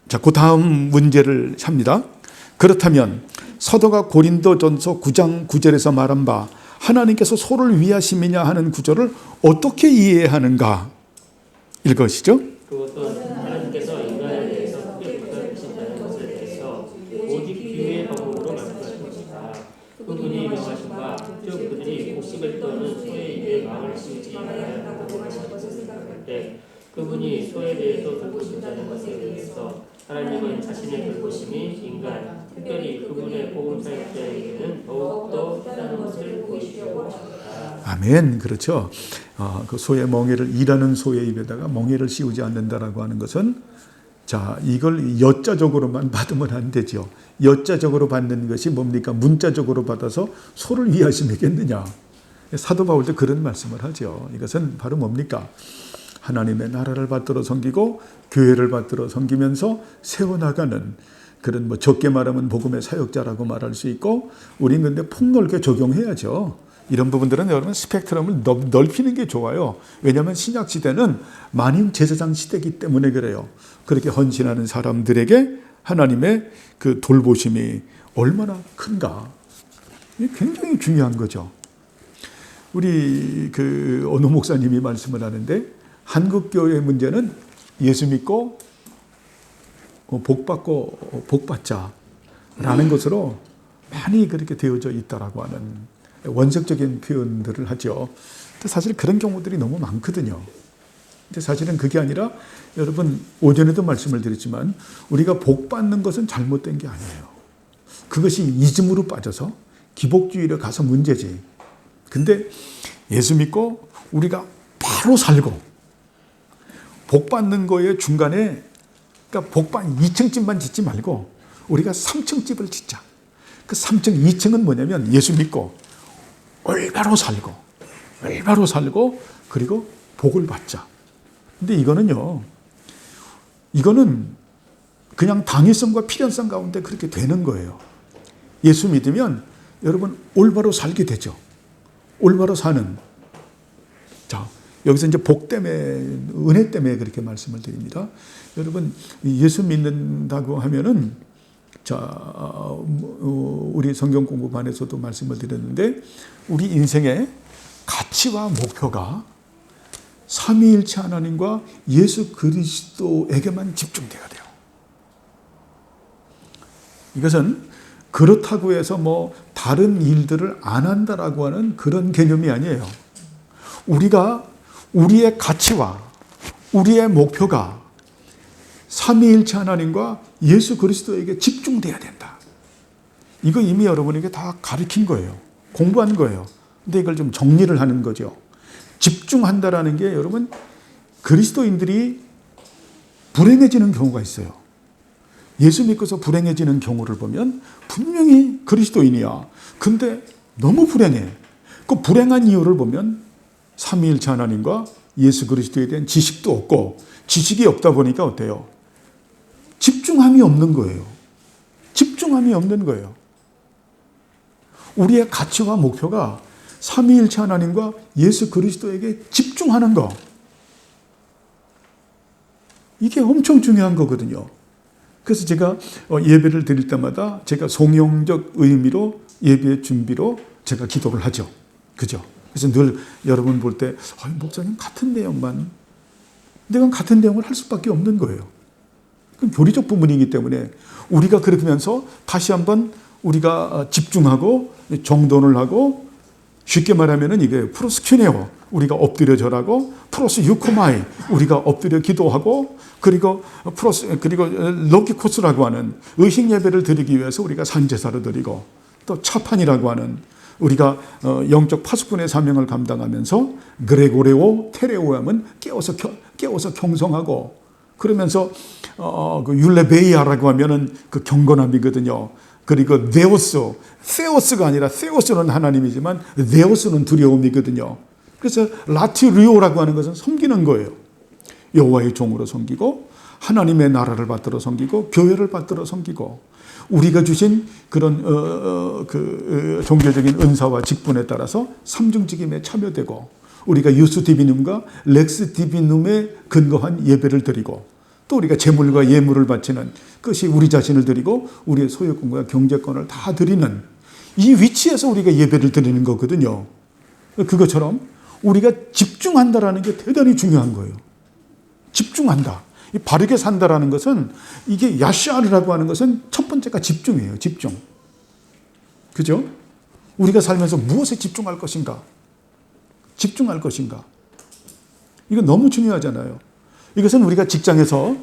자, 그 다음 문제를 합니다. 그렇다면 사도가 고린도전서 9장 9절에서 말한 바 하나님께서 소를 위하심이냐 하는 구절을 어떻게 이해하는가 읽으시죠. 그것은 하나님께서 인간에 대해서 크게 부탁하신다는 것에 대해서 오직 기회의 방법으로 말씀하신 것이다. 그분이 명하신 바 즉 그들이 곡식을 떠는 소의 입에 망을 씌우지 말아야 한다고 하신 것을 생각할 때 그분이 소에 대해서 돌보신다는 것에 대해서 하나님은 자신의 돌보심이 인간, 특별히 그분의 복음 사역자에게는 더욱더 크다는 것을 보이시려고 하셨다. 아멘. 그렇죠. 그 소의 멍에를 일하는 소의 입에다가 멍에를 씌우지 않는다라고 하는 것은 자, 이걸 여자적으로만 받으면 안 되죠. 여자적으로 받는 것이 뭡니까? 문자적으로 받아서 소를 위하심이겠느냐. 사도 바울도 그런 말씀을 하죠. 이것은 바로 뭡니까? 하나님의 나라를 받들어 섬기고 교회를 받들어 섬기면서 세워나가는 그런 적게 말하면 복음의 사역자라고 말할 수 있고 우린 근데 폭넓게 적용해야죠. 이런 부분들은 여러분 스펙트럼을 넓히는 게 좋아요. 왜냐하면 신약 시대는 만인 제사장 시대이기 때문에 그래요. 그렇게 헌신하는 사람들에게 하나님의 그 돌보심이 얼마나 큰가. 이게 굉장히 중요한 거죠. 우리 어느 목사님이 말씀을 하는데 한국 교회의 문제는 예수 믿고 복 받고 복 받자라는 것으로 많이 그렇게 되어져 있다라고 하는 원색적인 표현들을 하죠. 근데 사실 그런 경우들이 너무 많거든요. 근데 사실은 그게 아니라 여러분 오전에도 말씀을 드렸지만 우리가 복 받는 것은 잘못된 게 아니에요. 그것이 이즘으로 빠져서 기복주의로 가서 문제지. 근데 예수 믿고 우리가 바로 살고 복 받는 거에 중간에 그러니까 복받 2층 집만 짓지 말고 우리가 3층 집을 짓자. 그 3층, 2층은 뭐냐면 예수 믿고 올바로 살고 그리고 복을 받자. 근데 이거는 그냥 당위성과 필연성 가운데 그렇게 되는 거예요. 예수 믿으면 여러분 올바로 살게 되죠. 올바로 사는. 자, 여기서 이제 복 때문에, 은혜 때문에 그렇게 말씀을 드립니다. 여러분, 예수 믿는다고 하면은, 자, 우리 성경 공부반에서도 말씀을 드렸는데, 우리 인생의 가치와 목표가 삼위일체 하나님과 예수 그리스도에게만 집중돼야 돼요. 이것은 그렇다고 해서 뭐 다른 일들을 안 한다라고 하는 그런 개념이 아니에요. 우리의 가치와 우리의 목표가 삼위일체 하나님과 예수 그리스도에게 집중돼야 된다. 이거 이미 여러분에게 다 가르친 거예요. 공부한 거예요. 근데 이걸 좀 정리를 하는 거죠. 집중한다라는 게 여러분 그리스도인들이 불행해지는 경우가 있어요. 예수 믿고서 불행해지는 경우를 보면 분명히 그리스도인이야. 근데 너무 불행해. 그 불행한 이유를 보면 삼위일체 하나님과 예수 그리스도에 대한 지식도 없고 지식이 없다 보니까 어때요? 집중함이 없는 거예요. 집중함이 없는 거예요. 우리의 가치와 목표가 삼위일체 하나님과 예수 그리스도에게 집중하는 거. 이게 엄청 중요한 거거든요. 그래서 제가 예배를 드릴 때마다 제가 송영적 의미로 예배 준비로 제가 기도를 하죠. 그죠? 그래서 늘 여러분 볼 때 목사님 같은 내용만 내가 같은 내용을 할 수밖에 없는 거예요. 그건 교리적 부분이기 때문에 우리가 그러면서 다시 한번 우리가 집중하고 정돈을 하고 쉽게 말하면은 이게 프로스큐네오 우리가 엎드려 절하고 프로스 유코마이 우리가 엎드려 기도하고 그리고 로키코스라고 하는 의식 예배를 드리기 위해서 우리가 산제사를 드리고 또 차판이라고 하는 우리가 영적 파수꾼의 사명을 감당하면서 그레고레오 테레오 하면 깨워서 경성하고 그러면서 그 율레베이아라고 하면은 그 경건함이거든요. 그리고 세오스가 아니라 세오스는 하나님이지만 네오스는 두려움이거든요. 그래서 라티리오라고 하는 것은 섬기는 거예요. 여호와의 종으로 섬기고 하나님의 나라를 받들어 섬기고 교회를 받들어 섬기고 우리가 주신 그런 종교적인 은사와 직분에 따라서 삼중직임에 참여되고 우리가 유스 디비눔과 렉스 디비눔에 근거한 예배를 드리고 또 우리가 제물과 예물을 바치는 것이 우리 자신을 드리고 우리의 소유권과 경제권을 다 드리는 이 위치에서 우리가 예배를 드리는 거거든요. 그것처럼 우리가 집중한다라는 게 대단히 중요한 거예요. 집중한다. 바르게 산다라는 것은 이게 야샤르라고 하는 것은 첫 번째가 집중이에요. 집중. 그죠? 우리가 살면서 무엇에 집중할 것인가? 집중할 것인가? 이거 너무 중요하잖아요. 이것은 우리가 직장에서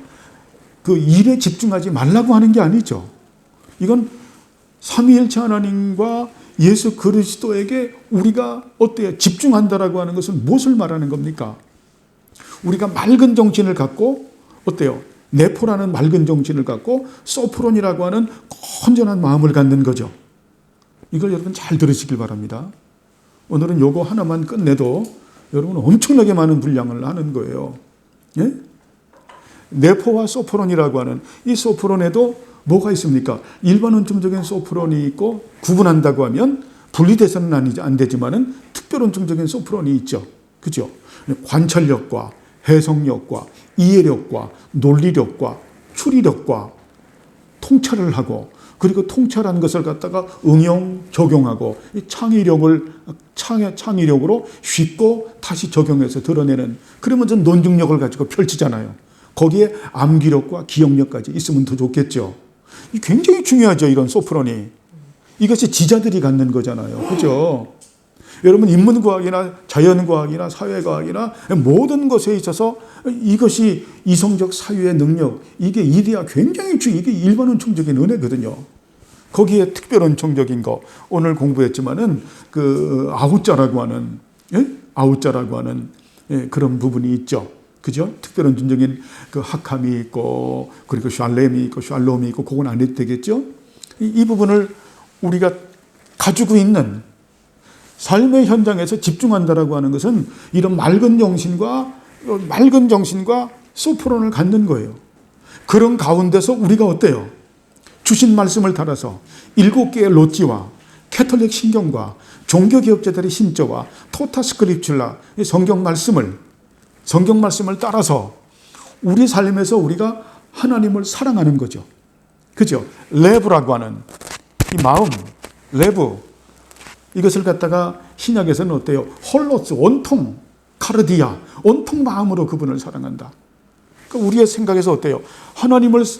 그 일에 집중하지 말라고 하는 게 아니죠. 이건 삼위일체 하나님과 예수 그리스도에게 우리가 어때요? 집중한다라고 하는 것은 무엇을 말하는 겁니까? 우리가 맑은 정신을 갖고 어때요? 네포라는 맑은 정신을 갖고 소프론이라고 하는 건전한 마음을 갖는 거죠. 이걸 여러분 잘 들으시길 바랍니다. 오늘은 요거 하나만 끝내도 여러분 엄청나게 많은 분량을 하는 거예요. 예? 네포와 소프론이라고 하는 이 소프론에도 뭐가 있습니까? 일반 원점적인 소프론이 있고 구분한다고 하면 분리돼서는 안 되지만은 특별 원점적인 소프론이 있죠. 그죠? 관찰력과 해석력과 이해력과 논리력과 추리력과 통찰을 하고 그리고 통찰한 것을 갖다가 응용, 적용하고 이 창의력으로 쉽고 다시 적용해서 드러내는 그러면 좀 논증력을 가지고 펼치잖아요. 거기에 암기력과 기억력까지 있으면 더 좋겠죠. 이 굉장히 중요하죠. 이런 소프론이. 이것이 지자들이 갖는 거잖아요. 그죠? 여러분 인문과학이나 자연과학이나 사회과학이나 모든 것에 있어서 이것이 이성적 사유의 능력 이게 이데아 굉장히 이게 일반원총적인 은혜거든요. 거기에 특별원총적인 거 오늘 공부했지만은 그 아우자라고 하는 아우자라고 하는 그런 부분이 있죠. 그죠? 특별원총적인 그 학함이 있고 그리고 샬렘이 있고 샬롬이 있고 그건 안 해도 되겠죠? 이 부분을 우리가 가지고 있는 삶의 현장에서 집중한다라고 하는 것은 이런 맑은 정신과 소프론을 갖는 거예요. 그런 가운데서 우리가 어때요? 주신 말씀을 따라서 7개의 로지와 캐톨릭 신경과 종교개혁자들의 신조와 토타 스크립출라 성경 말씀을 따라서 우리 삶에서 우리가 하나님을 사랑하는 거죠. 그죠? 레브라고 하는 이 마음, 레브 이것을 갖다가 신약에서는 어때요? 홀로스, 온통, 카르디아, 온통 마음으로 그분을 사랑한다. 그러니까 우리의 생각에서 어때요?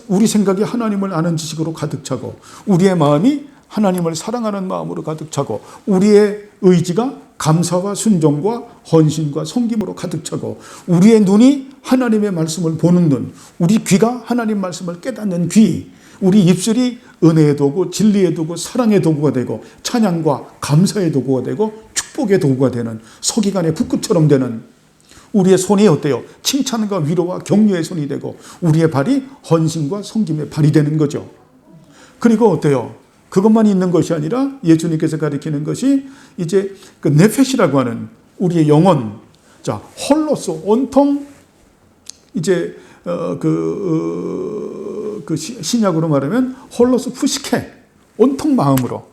우리 생각이 하나님을 아는 지식으로 가득 차고, 우리의 마음이 하나님을 사랑하는 마음으로 가득 차고, 우리의 의지가 감사와 순종과 헌신과 섬김으로 가득 차고, 우리의 눈이 하나님의 말씀을 보는 눈, 우리 귀가 하나님 말씀을 깨닫는 귀, 우리 입술이 은혜의 도구, 진리의 도구, 사랑의 도구가 되고 찬양과 감사의 도구가 되고 축복의 도구가 되는 서기관의 붓끝처럼 되는 우리의 손이 어때요? 칭찬과 위로와 격려의 손이 되고 우리의 발이 헌신과 섬김의 발이 되는 거죠. 그리고 어때요? 그것만 있는 것이 아니라 예수님께서 가리키는 것이 이제 그 네페시라고 하는 우리의 영혼, 자 홀로스 온통 이제 신약으로 말하면 홀로스 푸시케 온통 마음으로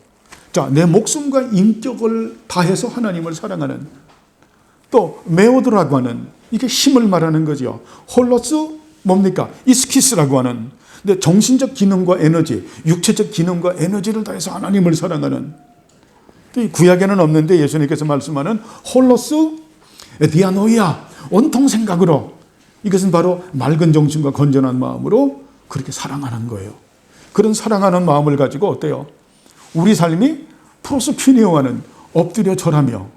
자 내 목숨과 인격을 다해서 하나님을 사랑하는 또 메오드라고 하는 이게 힘을 말하는 거죠. 홀로스 뭡니까? 이스키스라고 하는 근데 정신적 기능과 에너지, 육체적 기능과 에너지를 다해서 하나님을 사랑하는 또 구약에는 없는데 예수님께서 말씀하는 홀로스 디아노이아 온통 생각으로 이것은 바로 맑은 정신과 건전한 마음으로 그렇게 사랑하는 거예요. 그런 사랑하는 마음을 가지고 어때요? 우리 삶이 프로스큐니오와는 엎드려 절하며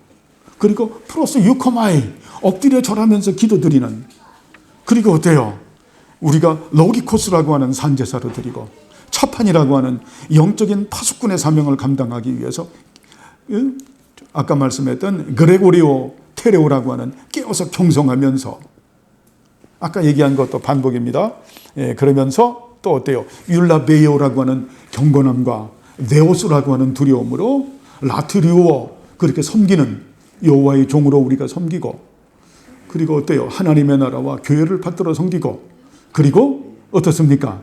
그리고 프로스 유코마이 엎드려 절하면서 기도드리는 그리고 어때요? 우리가 로기코스라고 하는 산제사를 드리고 차판이라고 하는 영적인 파수꾼의 사명을 감당하기 위해서 아까 말씀했던 그레고리오 테레오라고 하는 깨어서 경성하면서 아까 얘기한 것도 반복입니다. 그러면서 또 어때요? 율라베이오라고 하는 경건함과 네오스라고 하는 두려움으로 라트리오 그렇게 섬기는 여호와의 종으로 우리가 섬기고 그리고 어때요? 하나님의 나라와 교회를 받들어 섬기고 그리고 어떻습니까?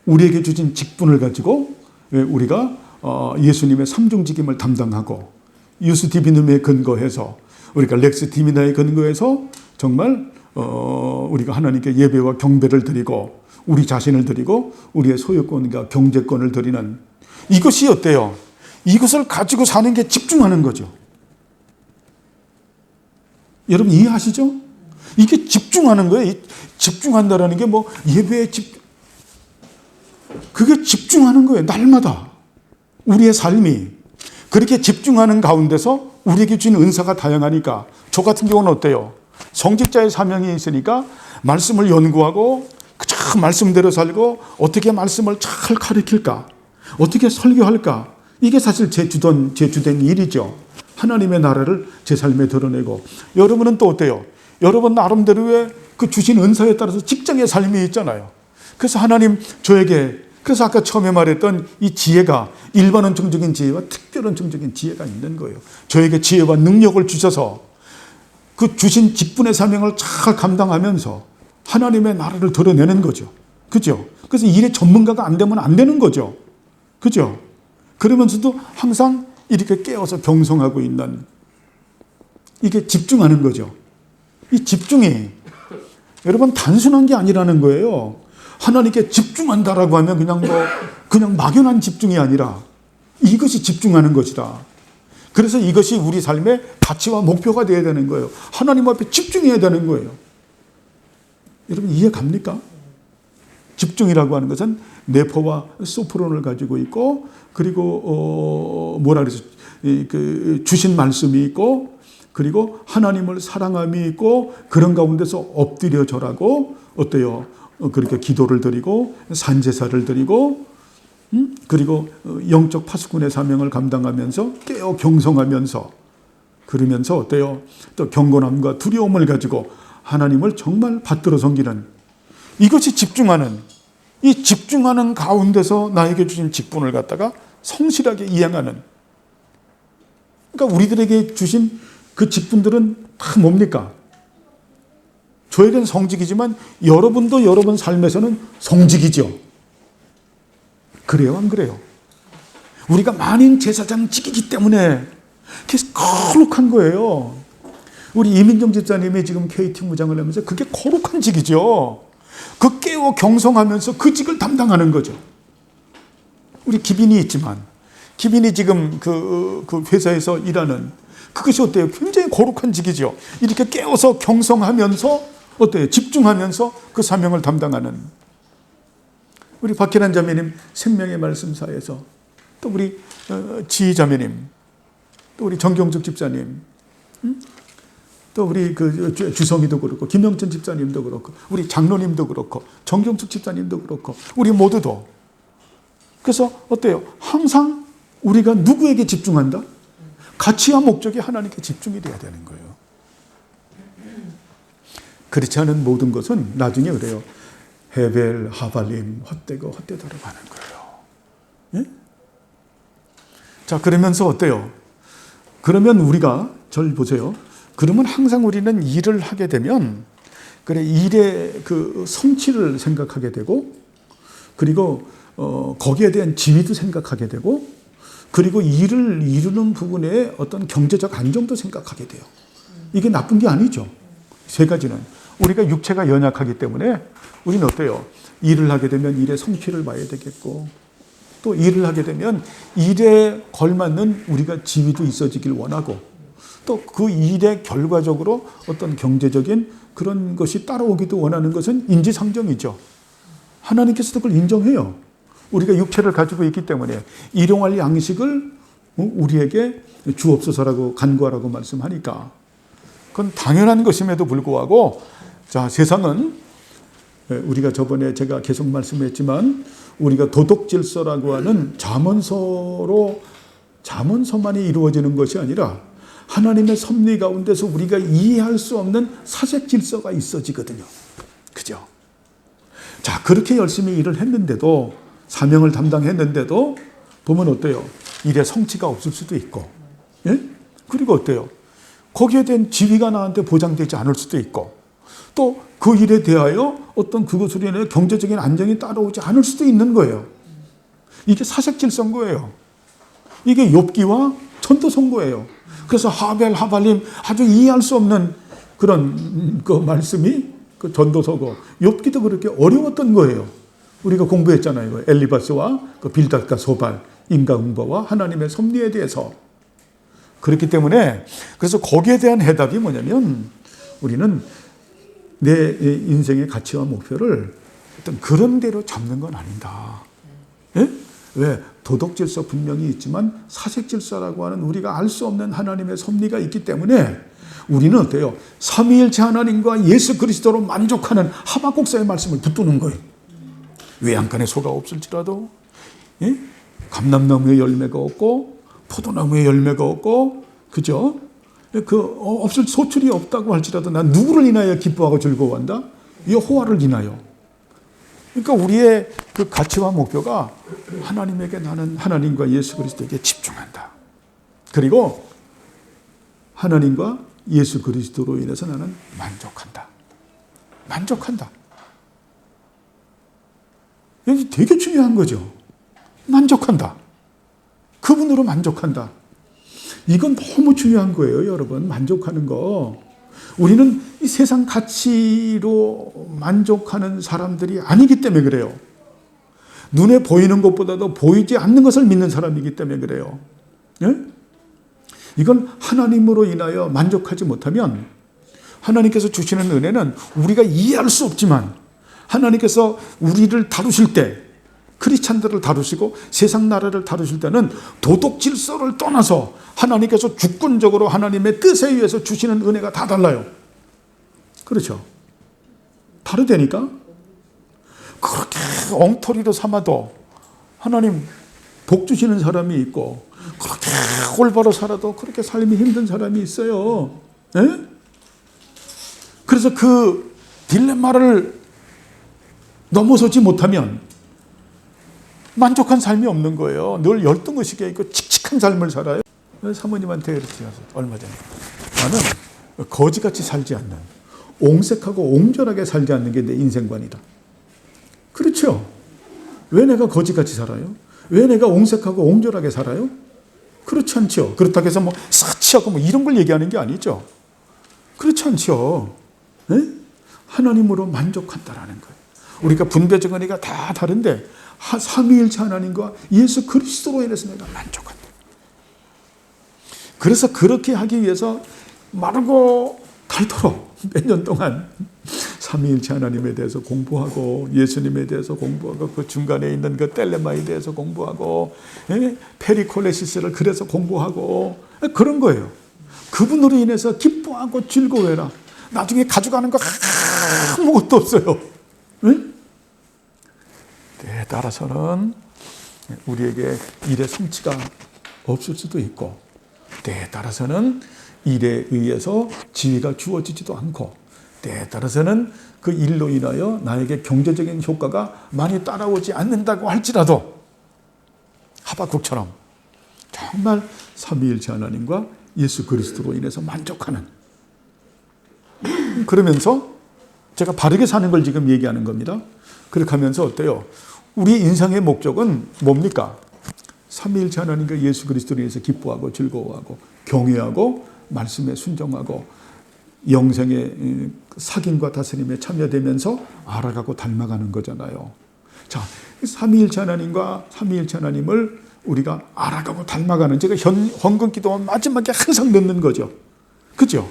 우리에게 주신 직분을 가지고 우리가 예수님의 삼중직임을 담당하고 유스티비눔에 근거해서 우리가 렉스 디미나에 근거해서 정말 우리가 하나님께 예배와 경배를 드리고 우리 자신을 드리고 우리의 소유권과 경제권을 드리는 이것이 어때요? 이것을 가지고 사는 게 집중하는 거죠. 여러분 이해하시죠? 이게 집중하는 거예요. 집중한다라는 게 뭐 예배에 그게 집중하는 거예요. 날마다 우리의 삶이 그렇게 집중하는 가운데서 우리에게 주는 은사가 다양하니까 저 같은 경우는 어때요? 성직자의 사명이 있으니까 말씀을 연구하고 참 말씀대로 살고 어떻게 말씀을 잘 가르칠까? 어떻게 설교할까? 이게 사실 제 주된 일이죠. 하나님의 나라를 제 삶에 드러내고 여러분은 또 어때요? 여러분 나름대로의 그 주신 은사에 따라서 직장의 삶이 있잖아요. 그래서 하나님 저에게 그래서 아까 처음에 말했던 이 지혜가 일반 원청적인 지혜와 특별 원청적인 지혜가 있는 거예요. 저에게 지혜와 능력을 주셔서 그 주신 직분의 사명을 잘 감당하면서 하나님의 나라를 드러내는 거죠. 그죠? 그래서 일의 전문가가 안 되면 안 되는 거죠. 그죠? 그러면서도 항상 이렇게 깨어서 경성하고 있는 이게 집중하는 거죠. 이 집중이 여러분 단순한 게 아니라는 거예요. 하나님께 집중한다라고 하면 그냥 막연한 집중이 아니라 이것이 집중하는 것이다. 그래서 이것이 우리 삶의 가치와 목표가 되어야 되는 거예요. 하나님 앞에 집중해야 되는 거예요. 여러분 이해 갑니까? 집중이라고 하는 것은 네포와 소프론을 가지고 있고 그리고 뭐라 그래서 그 주신 말씀이 있고 그리고 하나님을 사랑함이 있고 그런 가운데서 엎드려 절하고 어때요? 그렇게 기도를 드리고 산제사를 드리고 그리고 영적 파수꾼의 사명을 감당하면서 깨어 경성하면서 그러면서 어때요? 또 경건함과 두려움을 가지고 하나님을 정말 받들어 섬기는 이것이 집중하는 이 집중하는 가운데서 나에게 주신 직분을 갖다가 성실하게 이행하는 그러니까 우리들에게 주신 그 직분들은 다 뭡니까? 저에겐 성직이지만 여러분도 여러분 삶에서는 성직이죠. 그래요, 안 그래요? 우리가 만인 제사장직이기 때문에 거룩한 거예요. 우리 이민정 집사님이 지금 KT 무장을 하면서 그게 거룩한 직이죠. 그 깨워 경성하면서 그 직을 담당하는 거죠. 우리 기빈이 있지만 기빈이 지금 그 회사에서 일하는 그것이 어때요? 굉장히 거룩한 직이죠. 이렇게 깨워서 경성하면서 어때요? 집중하면서 그 사명을 담당하는 우리 박혜란 자매님 생명의 말씀사에서 또 우리 지희 자매님 또 우리 정경숙 집사님 또 우리 그 주성이도 그렇고 김영천 집사님도 그렇고 우리 장로님도 그렇고 정경숙 집사님도 그렇고 우리 모두도 그래서 어때요? 항상 우리가 누구에게 집중한다? 가치와 목적이 하나님께 집중이 돼야 되는 거예요. 그렇지 않은 모든 것은 나중에 그래요. 헤벨, 하발림, 헛되고 헛되다로 가는 거예요. 예? 자, 그러면서 어때요? 그러면 우리가 절 보세요. 그러면 항상 우리는 일을 하게 되면 그래 일의 그 성취를 생각하게 되고 그리고 거기에 대한 지위도 생각하게 되고 그리고 일을 이루는 부분에 어떤 경제적 안정도 생각하게 돼요. 이게 나쁜 게 아니죠. 세 가지는 우리가 육체가 연약하기 때문에 우리는 어때요? 일을 하게 되면 일의 성취를 봐야 되겠고 또 일을 하게 되면 일에 걸맞는 우리가 지위도 있어지길 원하고 또 그 일에 결과적으로 어떤 경제적인 그런 것이 따라오기도 원하는 것은 인지상정이죠. 하나님께서도 그걸 인정해요. 우리가 육체를 가지고 있기 때문에 일용할 양식을 우리에게 주옵소서라고 간구하라고 말씀하니까 그건 당연한 것임에도 불구하고 자 세상은 우리가 저번에 제가 계속 말씀했지만 우리가 도덕 질서라고 하는 자문서만이 이루어지는 것이 아니라 하나님의 섭리 가운데서 우리가 이해할 수 없는 사색 질서가 있어지거든요. 그죠? 자, 그렇게 열심히 일을 했는데도 사명을 담당했는데도 보면 어때요? 일에 성취가 없을 수도 있고 예? 그리고 어때요? 거기에 대한 지위가 나한테 보장되지 않을 수도 있고 또 그 일에 대하여 어떤 그것으로 인해 경제적인 안정이 따라오지 않을 수도 있는 거예요. 이게 사색 질서인 거예요. 이게 욥기와 전도서인 거예요. 그래서 하벨, 하발림 아주 이해할 수 없는 그런 그 말씀이 그 전도서고, 욥기도 그렇게 어려웠던 거예요. 우리가 공부했잖아요. 엘리바스와 그 빌닷과 소발, 인과응보와 하나님의 섭리에 대해서. 그렇기 때문에 그래서 거기에 대한 해답이 뭐냐면, 우리는 내 인생의 가치와 목표를 어떤 그런 대로 잡는 건 아니다. 예? 왜? 도덕 질서 분명히 있지만 사색 질서라고 하는 우리가 알 수 없는 하나님의 섭리가 있기 때문에 우리는 어때요? 삼위일체 하나님과 예수 그리스도로 만족하는 하박국서의 말씀을 붙드는 거예요. 외양간에 소가 없을지라도, 예? 감람나무에 열매가 없고 포도나무에 열매가 없고, 그죠? 없을 소출이 없다고 할지라도 난 누구를 인하여 기뻐하고 즐거워한다? 여호와를 인하여. 그러니까 우리의 그 가치와 목표가 하나님에게, 나는 하나님과 예수 그리스도에게 집중한다. 그리고 하나님과 예수 그리스도로 인해서 나는 만족한다. 만족한다. 이게 되게 중요한 거죠. 만족한다. 그분으로 만족한다. 이건 너무 중요한 거예요, 여러분. 만족하는 거. 우리는 이 세상 가치로 만족하는 사람들이 아니기 때문에 그래요. 눈에 보이는 것보다도 보이지 않는 것을 믿는 사람이기 때문에 그래요. 예? 이건 하나님으로 인하여 만족하지 못하면, 하나님께서 주시는 은혜는 우리가 이해할 수 없지만 하나님께서 우리를 다루실 때, 크리스찬들을 다루시고 세상 나라를 다루실 때는 도덕 질서를 떠나서 하나님께서 주권적으로 하나님의 뜻에 의해서 주시는 은혜가 다 달라요. 그렇죠? 다르다니까? 그렇게 엉터리로 삼아도 하나님 복 주시는 사람이 있고, 그렇게 올바로 살아도 그렇게 삶이 힘든 사람이 있어요. 예? 그래서 그 딜레마를 넘어서지 못하면 만족한 삶이 없는 거예요. 늘 열등의식에 있고 칙칙한 삶을 살아요. 사모님한테 이렇게 가서 얼마 전에, 나는 거지같이 살지 않는, 옹색하고 옹졸하게 살지 않는 게 내 인생관이다. 그렇죠? 왜 내가 거지같이 살아요? 왜 내가 옹색하고 옹졸하게 살아요? 그렇지 않죠. 그렇다고 해서 뭐 사치하고 뭐 이런 걸 얘기하는 게 아니죠. 그렇지 않죠. 네? 하나님으로 만족한다라는 거예요. 우리가 분배적 은혜가 다 다른데 삼위일체 하나님과 예수 그리스도로 인해서 내가 만족한다. 그래서 그렇게 하기 위해서 마르고 닳도록 몇 년 동안 삼위일체 하나님에 대해서 공부하고, 예수님에 대해서 공부하고, 그 중간에 있는 그 텔레마에 대해서 공부하고, 페리콜레시스를 그래서 공부하고, 그런 거예요. 그분으로 인해서 기뻐하고 즐거워해라. 나중에 가져가는 거 아무것도 없어요. 응? 때에 따라서는 우리에게 일의 성취가 없을 수도 있고, 때에 따라서는 일에 의해서 지위가 주어지지도 않고, 때에 따라서는 그 일로 인하여 나에게 경제적인 효과가 많이 따라오지 않는다고 할지라도 하박국처럼 정말 삼위일체 하나님과 예수 그리스도로 인해서 만족하는, 그러면서 제가 바르게 사는 걸 지금 얘기하는 겁니다. 그렇게 하면서 어때요? 우리 인생의 목적은 뭡니까? 삼위일체 하나님과 예수 그리스도로 인해서 기뻐하고 즐거워하고 경외하고 말씀에 순종하고 영생의 사귐과 다스림에 참여되면서 알아가고 닮아가는 거잖아요. 자, 삼위일체 하나님과 삼위일체 하나님을 우리가 알아가고 닮아가는, 제가 헌금 기도원 마지막에 항상 넣는 거죠. 그죠?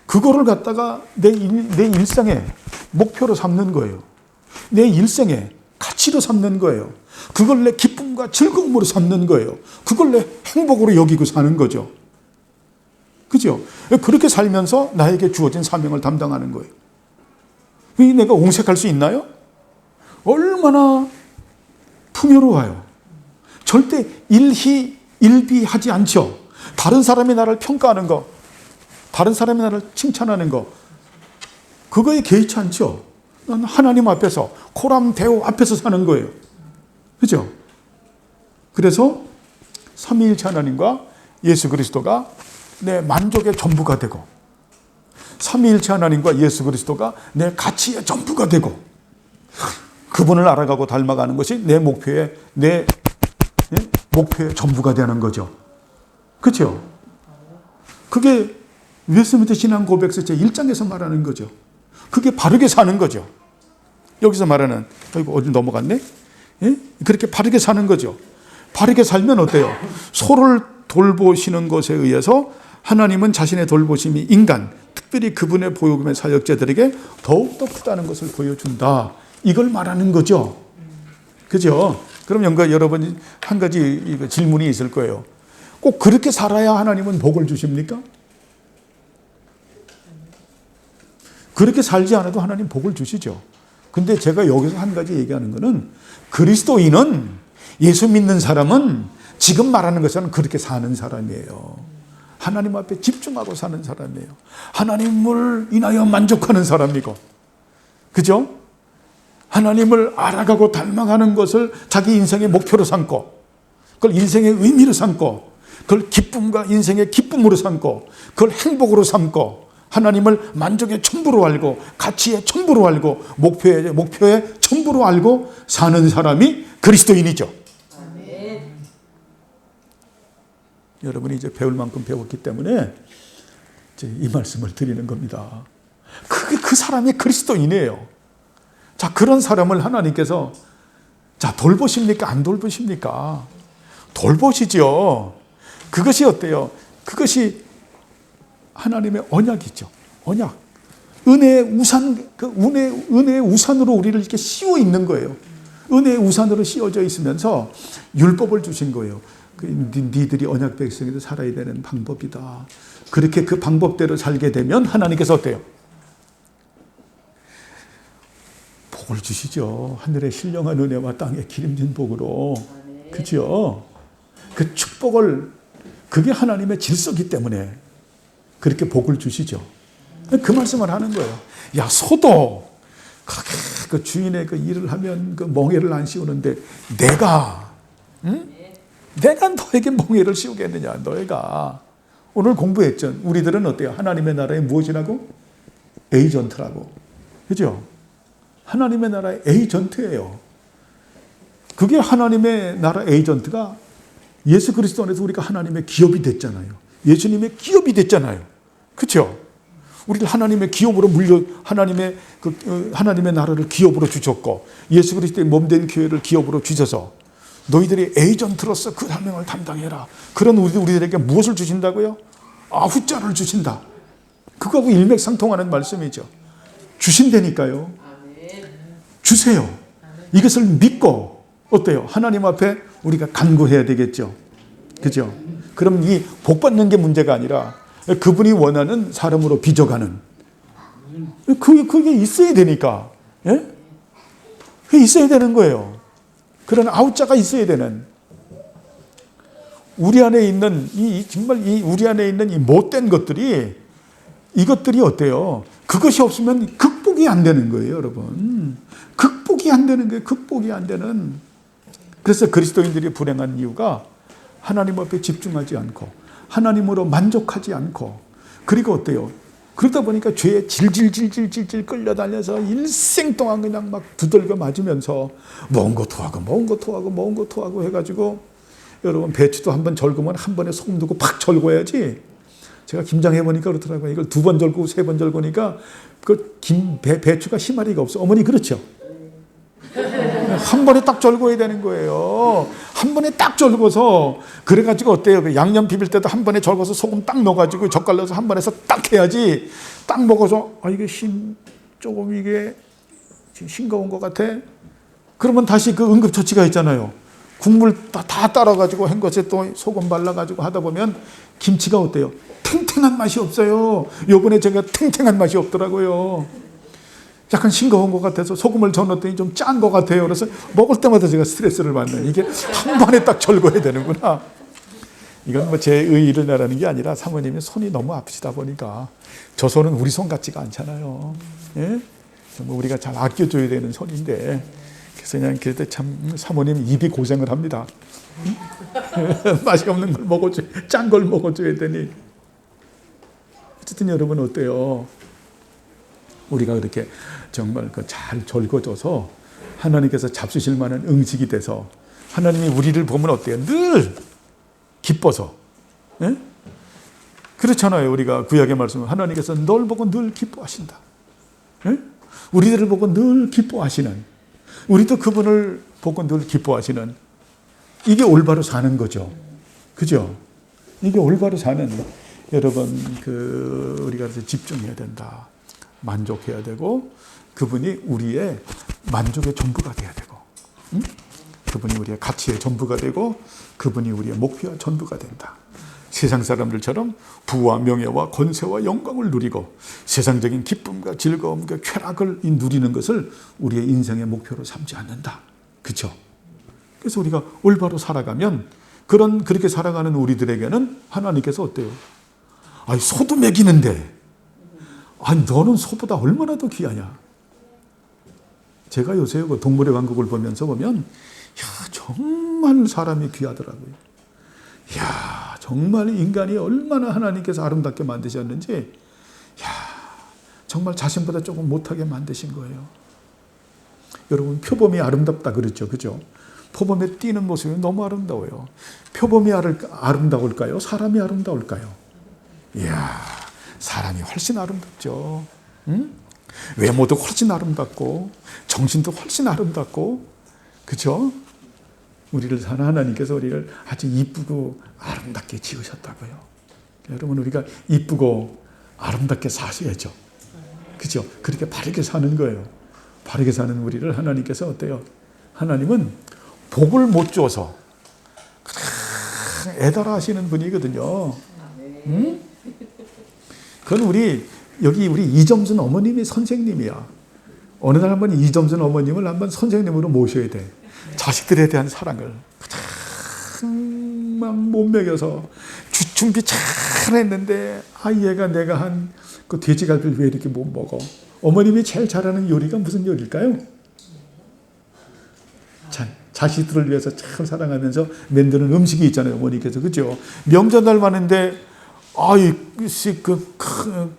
그거를 갖다가 내 일상의 목표로 삼는 거예요. 내 일생의 가치로 삼는 거예요. 그걸 내 기쁨과 즐거움으로 삼는 거예요. 그걸 내 행복으로 여기고 사는 거죠. 그죠? 그렇게 살면서 나에게 주어진 사명을 담당하는 거예요. 내가 옹색할 수 있나요? 얼마나 풍요로워요. 절대 일비하지 않죠. 다른 사람이 나를 평가하는 거, 다른 사람이 나를 칭찬하는 거, 그거에 개의치 않죠. 난 하나님 앞에서, 코람데오 앞에서 사는 거예요. 그죠? 그래서 삼위일체 하나님과 예수 그리스도가 내 만족의 전부가 되고, 삼위일체 하나님과 예수 그리스도가 내 가치의 전부가 되고, 그분을 알아가고 닮아가는 것이 내 목표의 전부가 되는 거죠. 그렇죠? 그게 웨스트민스터 신앙 고백서 제1장에서 말하는 거죠. 그게 바르게 사는 거죠. 여기서 말하는, 아이고, 어디 넘어갔네? 예? 그렇게 바르게 사는 거죠. 바르게 살면 어때요? 서로를 돌보시는 것에 의해서 하나님은 자신의 돌보심이 인간, 특별히 그분의 보육음의 사역자들에게 더욱더 크다는 것을 보여준다. 이걸 말하는 거죠. 그죠? 그럼 여러분 한 가지 질문이 있을 거예요. 꼭 그렇게 살아야 하나님은 복을 주십니까? 그렇게 살지 않아도 하나님 복을 주시죠. 근데 제가 여기서 한 가지 얘기하는 거는 그리스도인은, 예수 믿는 사람은 지금 말하는 것은 그렇게 사는 사람이에요. 하나님 앞에 집중하고 사는 사람이에요. 하나님을 인하여 만족하는 사람이고, 그죠? 하나님을 알아가고 닮아가는 것을 자기 인생의 목표로 삼고, 그걸 인생의 의미로 삼고, 그걸 기쁨과 인생의 기쁨으로 삼고, 그걸 행복으로 삼고, 하나님을 만족의 첨부로 알고, 가치의 첨부로 알고, 목표의 첨부로 알고 사는 사람이 그리스도인이죠. 아멘. 여러분이 이제 배울 만큼 배웠기 때문에 이제 이 말씀을 드리는 겁니다. 그게 그 사람이 그리스도인이에요. 자, 그런 사람을 하나님께서 자, 돌보십니까? 안 돌보십니까? 돌보시죠. 그것이 어때요? 그것이 하나님의 언약이죠. 언약. 은혜의 우산, 그 은혜의 우산으로 우리를 이렇게 씌워 있는 거예요. 은혜의 우산으로 씌워져 있으면서 율법을 주신 거예요. 니들이 언약 백성에도 살아야 되는 방법이다. 그렇게 그 방법대로 살게 되면 하나님께서 어때요? 복을 주시죠. 하늘의 신령한 은혜와 땅의 기름진 복으로. 그죠? 그 축복을, 그게 하나님의 질서이기 때문에 그렇게 복을 주시죠. 그 말씀을 하는 거예요. 야, 소도 그 주인의 그 일을 하면 그 멍에를 안 씌우는데 내가, 응? 내가 너에게 멍에를 씌우겠느냐, 너희가. 오늘 공부했죠. 우리들은 어때요? 하나님의 나라의 무엇이라고? 에이전트라고. 그죠? 하나님의 나라의 에이전트예요. 그게 하나님의 나라 에이전트가 예수 그리스도 안에서 우리가 하나님의 기업이 됐잖아요. 예수님의 기업이 됐잖아요. 그렇죠? 우리를 하나님의 기업으로 하나님의 나라를 기업으로 주셨고, 예수 그리스도의 몸된 교회를 기업으로 주셔서 너희들이 에이전트로서 그 사명을 담당해라. 그런 우리들에게 무엇을 주신다고요? 아후자를 주신다. 그거하고 일맥상통하는 말씀이죠. 주신다니까요. 주세요. 이것을 믿고 어때요? 하나님 앞에 우리가 간구해야 되겠죠. 그죠? 그럼 이 복 받는 게 문제가 아니라 그분이 원하는 사람으로 빚어가는, 그게 있어야 되니까. 예? 그게 있어야 되는 거예요. 그런 아웃자가 있어야 되는. 우리 안에 있는 정말 우리 안에 있는 이 못된 것들이, 이것들이 어때요? 그것이 없으면 극복이 안 되는 거예요, 여러분. 극복이 안 되는 거예요. 극복이 안 되는. 그래서 그리스도인들이 불행한 이유가 하나님 앞에 집중하지 않고 하나님으로 만족하지 않고, 그리고 어때요? 그러다 보니까 죄에 질질질질질질 끌려다녀서 일생 동안 그냥 막 두들겨 맞으면서 먹은 거 토하고 해가지고, 여러분 배추도 한 번 절구면 한 번에 소금 넣고 팍 절궈야지. 제가 김장해 보니까 그렇더라고요. 이걸 2번 절고 3번 절고니까 그 배추가 희마리가 없어. 어머니 그렇죠? 한 번에 딱 절궈야 되는 거예요. 한 번에 딱 절궈서, 그래가지고 어때요? 그 양념 비빌 때도 한 번에 절궈서 소금 딱 넣어가지고 젓갈로서 한 번에서 딱 해야지. 딱 먹어서 이게 조금 이게 싱거운 것 같아. 그러면 다시 그 응급처치가 있잖아요. 국물 다 따라가지고 한 것에 또 소금 발라가지고 하다 보면 김치가 어때요? 탱탱한 맛이 없어요. 요번에 제가 탱탱한 맛이 없더라고요. 약간 싱거운 것 같아서 소금을 더 넣었더니 좀 짠 것 같아요. 그래서 먹을 때마다 제가 스트레스를 받는, 이게 한 번에 딱 절궈야 되는구나. 이건 뭐 제 의의를 내라는 게 아니라 사모님이 손이 너무 아프시다 보니까, 저 손은 우리 손 같지가 않잖아요. 예? 정말 우리가 잘 아껴줘야 되는 손인데, 그래서 그냥 그럴 때 참 사모님 입이 고생을 합니다. 맛이 없는 걸 먹어줘야, 짠 걸 먹어줘야 되니. 어쨌든 여러분 어때요? 우리가 그렇게 정말 잘 절거져서 하나님께서 잡수실 만한 음식이 돼서 하나님이 우리를 보면 어때요? 늘 기뻐서 예? 그렇잖아요. 우리가 구약의 말씀, 하나님께서 널 보고 늘 기뻐하신다. 예? 우리들을 보고 늘 기뻐하시는, 우리도 그분을 보고 늘 기뻐하시는, 이게 올바로 사는 거죠. 그죠? 이게 올바로 사는, 여러분, 우리가 집중해야 된다. 만족해야 되고, 그분이 우리의 만족의 전부가 돼야 되고, 그분이 우리의 가치의 전부가 되고, 그분이 우리의 목표와 전부가 된다. 세상 사람들처럼 부와 명예와 권세와 영광을 누리고 세상적인 기쁨과 즐거움과 쾌락을 누리는 것을 우리의 인생의 목표로 삼지 않는다. 그렇죠? 그래서 우리가 올바로 살아가면 그렇게 살아가는 우리들에게는 하나님께서 어때요? 아니, 소도 먹이는데 아니 너는 소보다 얼마나 더 귀하냐? 제가 요새 그 동물의 왕국을 보면 정말 사람이 귀하더라고요. 정말 인간이 얼마나 하나님께서 아름답게 만드셨는지, 정말 자신보다 조금 못하게 만드신 거예요. 여러분, 표범이 아름답다 그랬죠, 그죠? 표범의 뛰는 모습이 너무 아름다워요. 표범이 아름다울까요? 사람이 아름다울까요? 사람이 훨씬 아름답죠. 응? 외모도 훨씬 아름답고 정신도 훨씬 아름답고, 그죠? 우리를 사는 하나님께서 우리를 아주 이쁘고 아름답게 지으셨다고요. 여러분, 우리가 이쁘고 아름답게 사셔야죠. 그죠? 그렇게 바르게 사는 거예요. 바르게 사는 우리를 하나님께서 어때요? 하나님은 복을 못 줘서 애달아 하시는 분이거든요. 응? 그건 여기 우리 이점순 어머님이 선생님이야. 어느 날 한번 이점순 어머님을 한번 선생님으로 모셔야 돼. 자식들에 대한 사랑을 막 못 먹여서 준비 잘 했는데 얘가 내가 한 그 돼지갈비를 왜 이렇게 못 먹어? 어머님이 제일 잘하는 요리가 무슨 요리일까요? 자식들을 위해서 참 사랑하면서 만드는 음식이 있잖아요, 어머니께서. 그죠? 명절날 많은데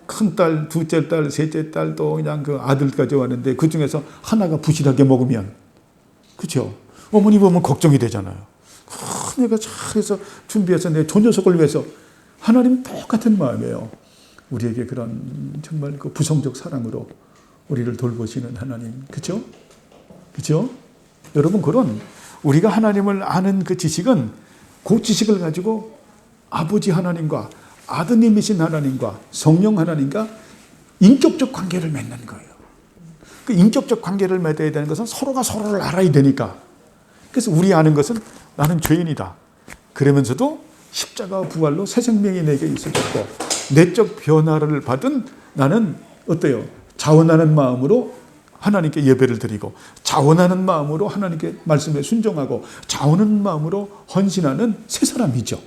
큰 딸, 둘째 딸, 셋째 딸, 또 그냥 그 아들까지 왔는데 그 중에서 하나가 부실하게 먹으면, 그죠? 어머니 보면 걱정이 되잖아요. 내가 잘해서 준비해서 내 조녀석을 위해서. 하나님 똑같은 마음이에요. 우리에게 그런 정말 그 부성적 사랑으로 우리를 돌보시는 하나님. 그죠? 그죠? 여러분, 그런 우리가 하나님을 아는 그 지식은 그 지식을 가지고 아버지 하나님과 아드님이신 하나님과 성령 하나님과 인격적 관계를 맺는 거예요. 그 인격적 관계를 맺어야 되는 것은 서로가 서로를 알아야 되니까. 그래서 우리 아는 것은 나는 죄인이다. 그러면서도 십자가 부활로 새 생명이 내게 있어졌고 내적 변화를 받은 나는 어때요? 자원하는 마음으로 하나님께 예배를 드리고 자원하는 마음으로 하나님께 말씀에 순종하고 자원하는 마음으로 헌신하는 새 사람이죠.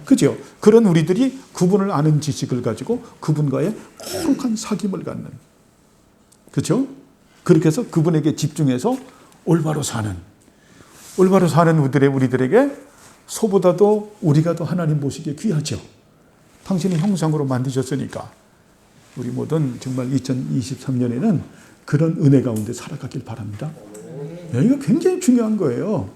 그죠? 그런 우리들이 그분을 아는 지식을 가지고 그분과의 거룩한 사귐을 갖는, 그죠? 그렇게 해서 그분에게 집중해서 올바로 사는 우리들에게 소보다도 우리가 더 하나님 보시기에 귀하죠. 당신이 형상으로 만드셨으니까 우리 모든 정말 2023년에는 그런 은혜 가운데 살아가길 바랍니다. 이거 굉장히 중요한 거예요.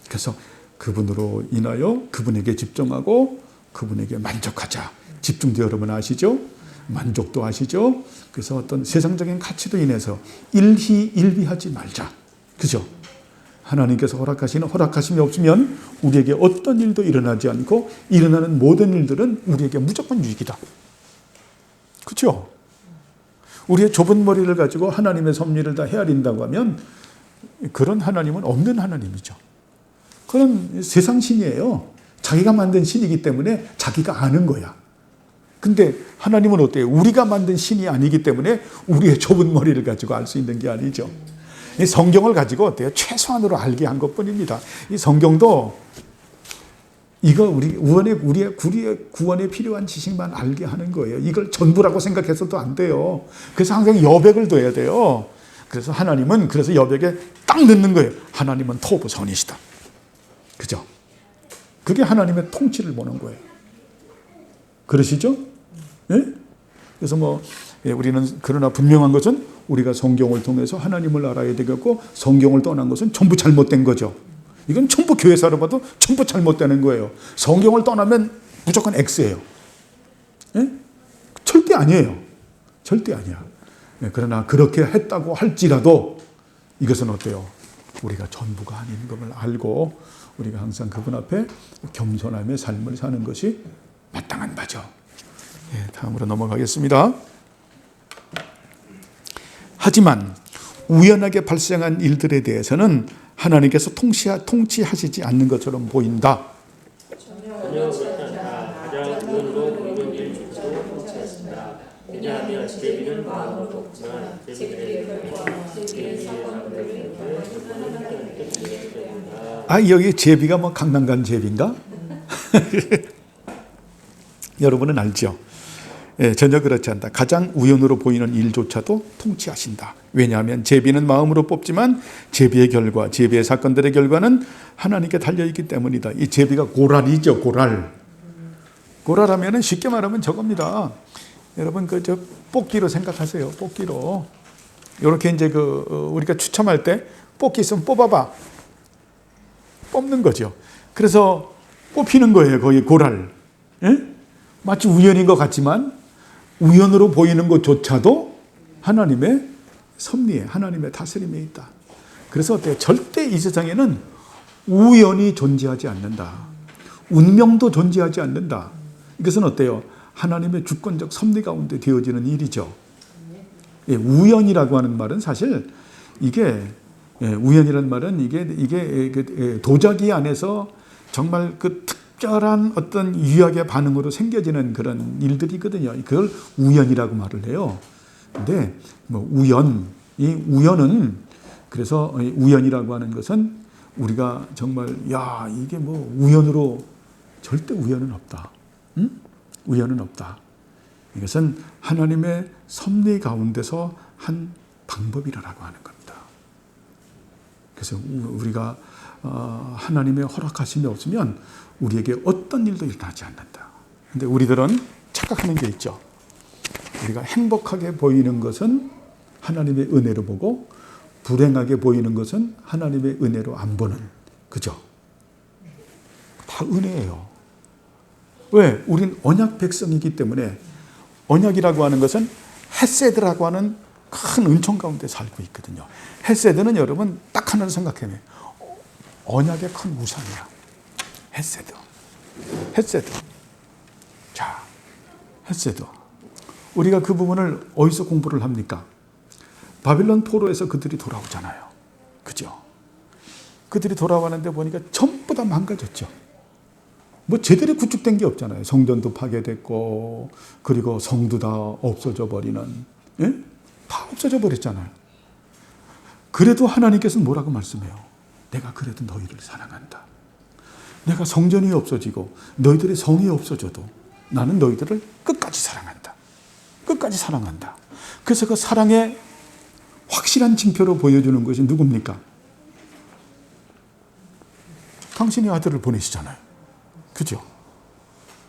그래서 그분으로 인하여 그분에게 집중하고 그분에게 만족하자. 집중도 여러분 아시죠? 만족도 아시죠? 그래서 어떤 세상적인 가치도 인해서 일희일비하지 말자. 그죠? 하나님께서 허락하심이 없으면 우리에게 어떤 일도 일어나지 않고 일어나는 모든 일들은 우리에게 무조건 유익이다. 그렇죠? 우리의 좁은 머리를 가지고 하나님의 섭리를 다 헤아린다고 하면 그런 하나님은 없는 하나님이죠. 그런 세상 신이에요. 자기가 만든 신이기 때문에 자기가 아는 거야. 근데 하나님은 어때요? 우리가 만든 신이 아니기 때문에 우리의 좁은 머리를 가지고 알 수 있는 게 아니죠. 이 성경을 가지고 어때요? 최소한으로 알게 한 것뿐입니다. 이 성경도 이거 우리의 구원에 필요한 지식만 알게 하는 거예요. 이걸 전부라고 생각해서도 안 돼요. 그래서 항상 여백을 둬야 돼요. 그래서 하나님은 여백에 딱 넣는 거예요. 하나님은 토부 선이시다. 그죠? 그게 하나님의 통치를 보는 거예요. 그러시죠? 예? 그래서 우리는 그러나 분명한 것은 우리가 성경을 통해서 하나님을 알아야 되겠고 성경을 떠난 것은 전부 잘못된 거죠. 이건 전부 교회사로 봐도 전부 잘못되는 거예요. 성경을 떠나면 무조건 X예요. 예? 절대 아니에요. 절대 아니야. 예, 그러나 그렇게 했다고 할지라도 이것은 어때요? 우리가 전부가 아닌 것을 알고 우리가 항상 그분 앞에 겸손함의 삶을 사는 것이 마땅한 바죠. 예, 다음으로 넘어가겠습니다. 하지만 우연하게 발생한 일들에 대해서는 하나님께서 통치하시지 않는 것처럼 보인다. 전혀 그렇지 않다. 가장 우연으로 보이는 일조차도 통치하신다. 왜냐하면 제비는 마음으로 뽑지만 제비의 결과 제비의 사건들을 하나님께 드리기 때문이다. 아, 여기 제비가 뭐 강남간 제비인가? 여러분은 알죠? 예, 전혀 그렇지 않다. 가장 우연으로 보이는 일조차도 통치하신다. 왜냐하면 제비는 마음으로 뽑지만 제비의 결과, 제비의 사건들의 결과는 하나님께 달려있기 때문이다. 이 제비가 고랄이죠, 고랄. 고랄하면 쉽게 말하면 저겁니다. 여러분 저 뽑기로 생각하세요. 뽑기로. 이렇게 이제 우리가 추첨할 때 뽑기 있으면 뽑아봐. 뽑는 거죠. 그래서 뽑히는 거예요. 거의 고랄. 예? 마치 우연인 것 같지만 우연으로 보이는 것조차도 하나님의 섭리에, 하나님의 다스림에 있다. 그래서 어때요? 절대 이 세상에는 우연이 존재하지 않는다. 운명도 존재하지 않는다. 이것은 어때요? 하나님의 주권적 섭리 가운데 되어지는 일이죠. 예, 우연이라고 하는 말은 사실 이게 우연이라는 말은 이게 도자기 안에서 정말 그 특별한 어떤 유학의 반응으로 생겨지는 그런 일들이거든요. 그걸 우연이라고 말을 해요. 근데 뭐 이 우연은 그래서 우연이라고 하는 것은 우리가 정말 야 이게 뭐 우연으로 절대 우연은 없다. 응? 우연은 없다. 이것은 하나님의 섭리 가운데서 한 방법이라고 하는 겁니다. 그래서 우리가 하나님의 허락하심이 없으면 우리에게 어떤 일도 일어나지 않는다. 근데 우리들은 착각하는 게 있죠. 우리가 행복하게 보이는 것은 하나님의 은혜로 보고 불행하게 보이는 것은 하나님의 은혜로 안 보는. 그죠? 다 은혜예요. 왜? 우린 언약 백성이기 때문에 언약이라고 하는 것은 헤세드라고 하는 큰 은총 가운데 살고 있거든요. 헤세드는 여러분 딱 하나를 생각해요. 언약의 큰 우상이야. 헤세드. 헤세드. 자, 헤세드. 우리가 그 부분을 어디서 공부를 합니까? 바빌론 포로에서 그들이 돌아오잖아요. 그죠? 그들이 돌아왔는데 보니까 전부 다 망가졌죠. 뭐 제대로 구축된 게 없잖아요. 성전도 파괴됐고, 그리고 성도 다 없어져 버리는, 예? 다 없어져 버렸잖아요. 그래도 하나님께서는 뭐라고 말씀해요? 내가 그래도 너희를 사랑한다. 내가 성전이 없어지고 너희들의 성이 없어져도 나는 너희들을 끝까지 사랑한다. 끝까지 사랑한다. 그래서 그 사랑의 확실한 징표로 보여주는 것이 누굽니까? 당신의 아들을 보내시잖아요. 그죠?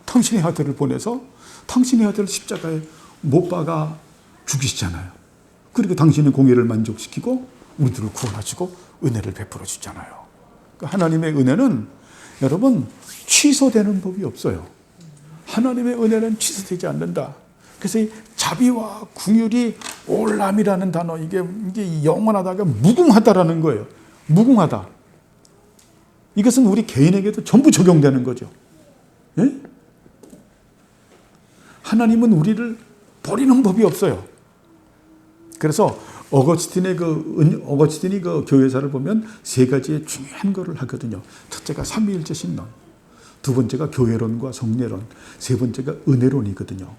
당신의 아들을 보내서 당신의 아들을 십자가에 못 박아 죽이시잖아요. 그리고 당신의 공의를 만족시키고 우리들을 구원하시고 은혜를 베풀어 주잖아요. 하나님의 은혜는 여러분 취소되는 법이 없어요. 하나님의 은혜는 취소되지 않는다. 그래서 이 자비와 긍휼이 올람이라는 단어 이게 영원하다가 무궁하다라는 거예요. 무궁하다. 이것은 우리 개인에게도 전부 적용되는 거죠. 예? 하나님은 우리를 버리는 법이 없어요. 그래서 어거스틴이 그 교회사를 보면 세 가지의 중요한 거를 하거든요. 첫째가 삼위일체 신론, 두 번째가 교회론과 성례론, 세 번째가 은혜론이거든요.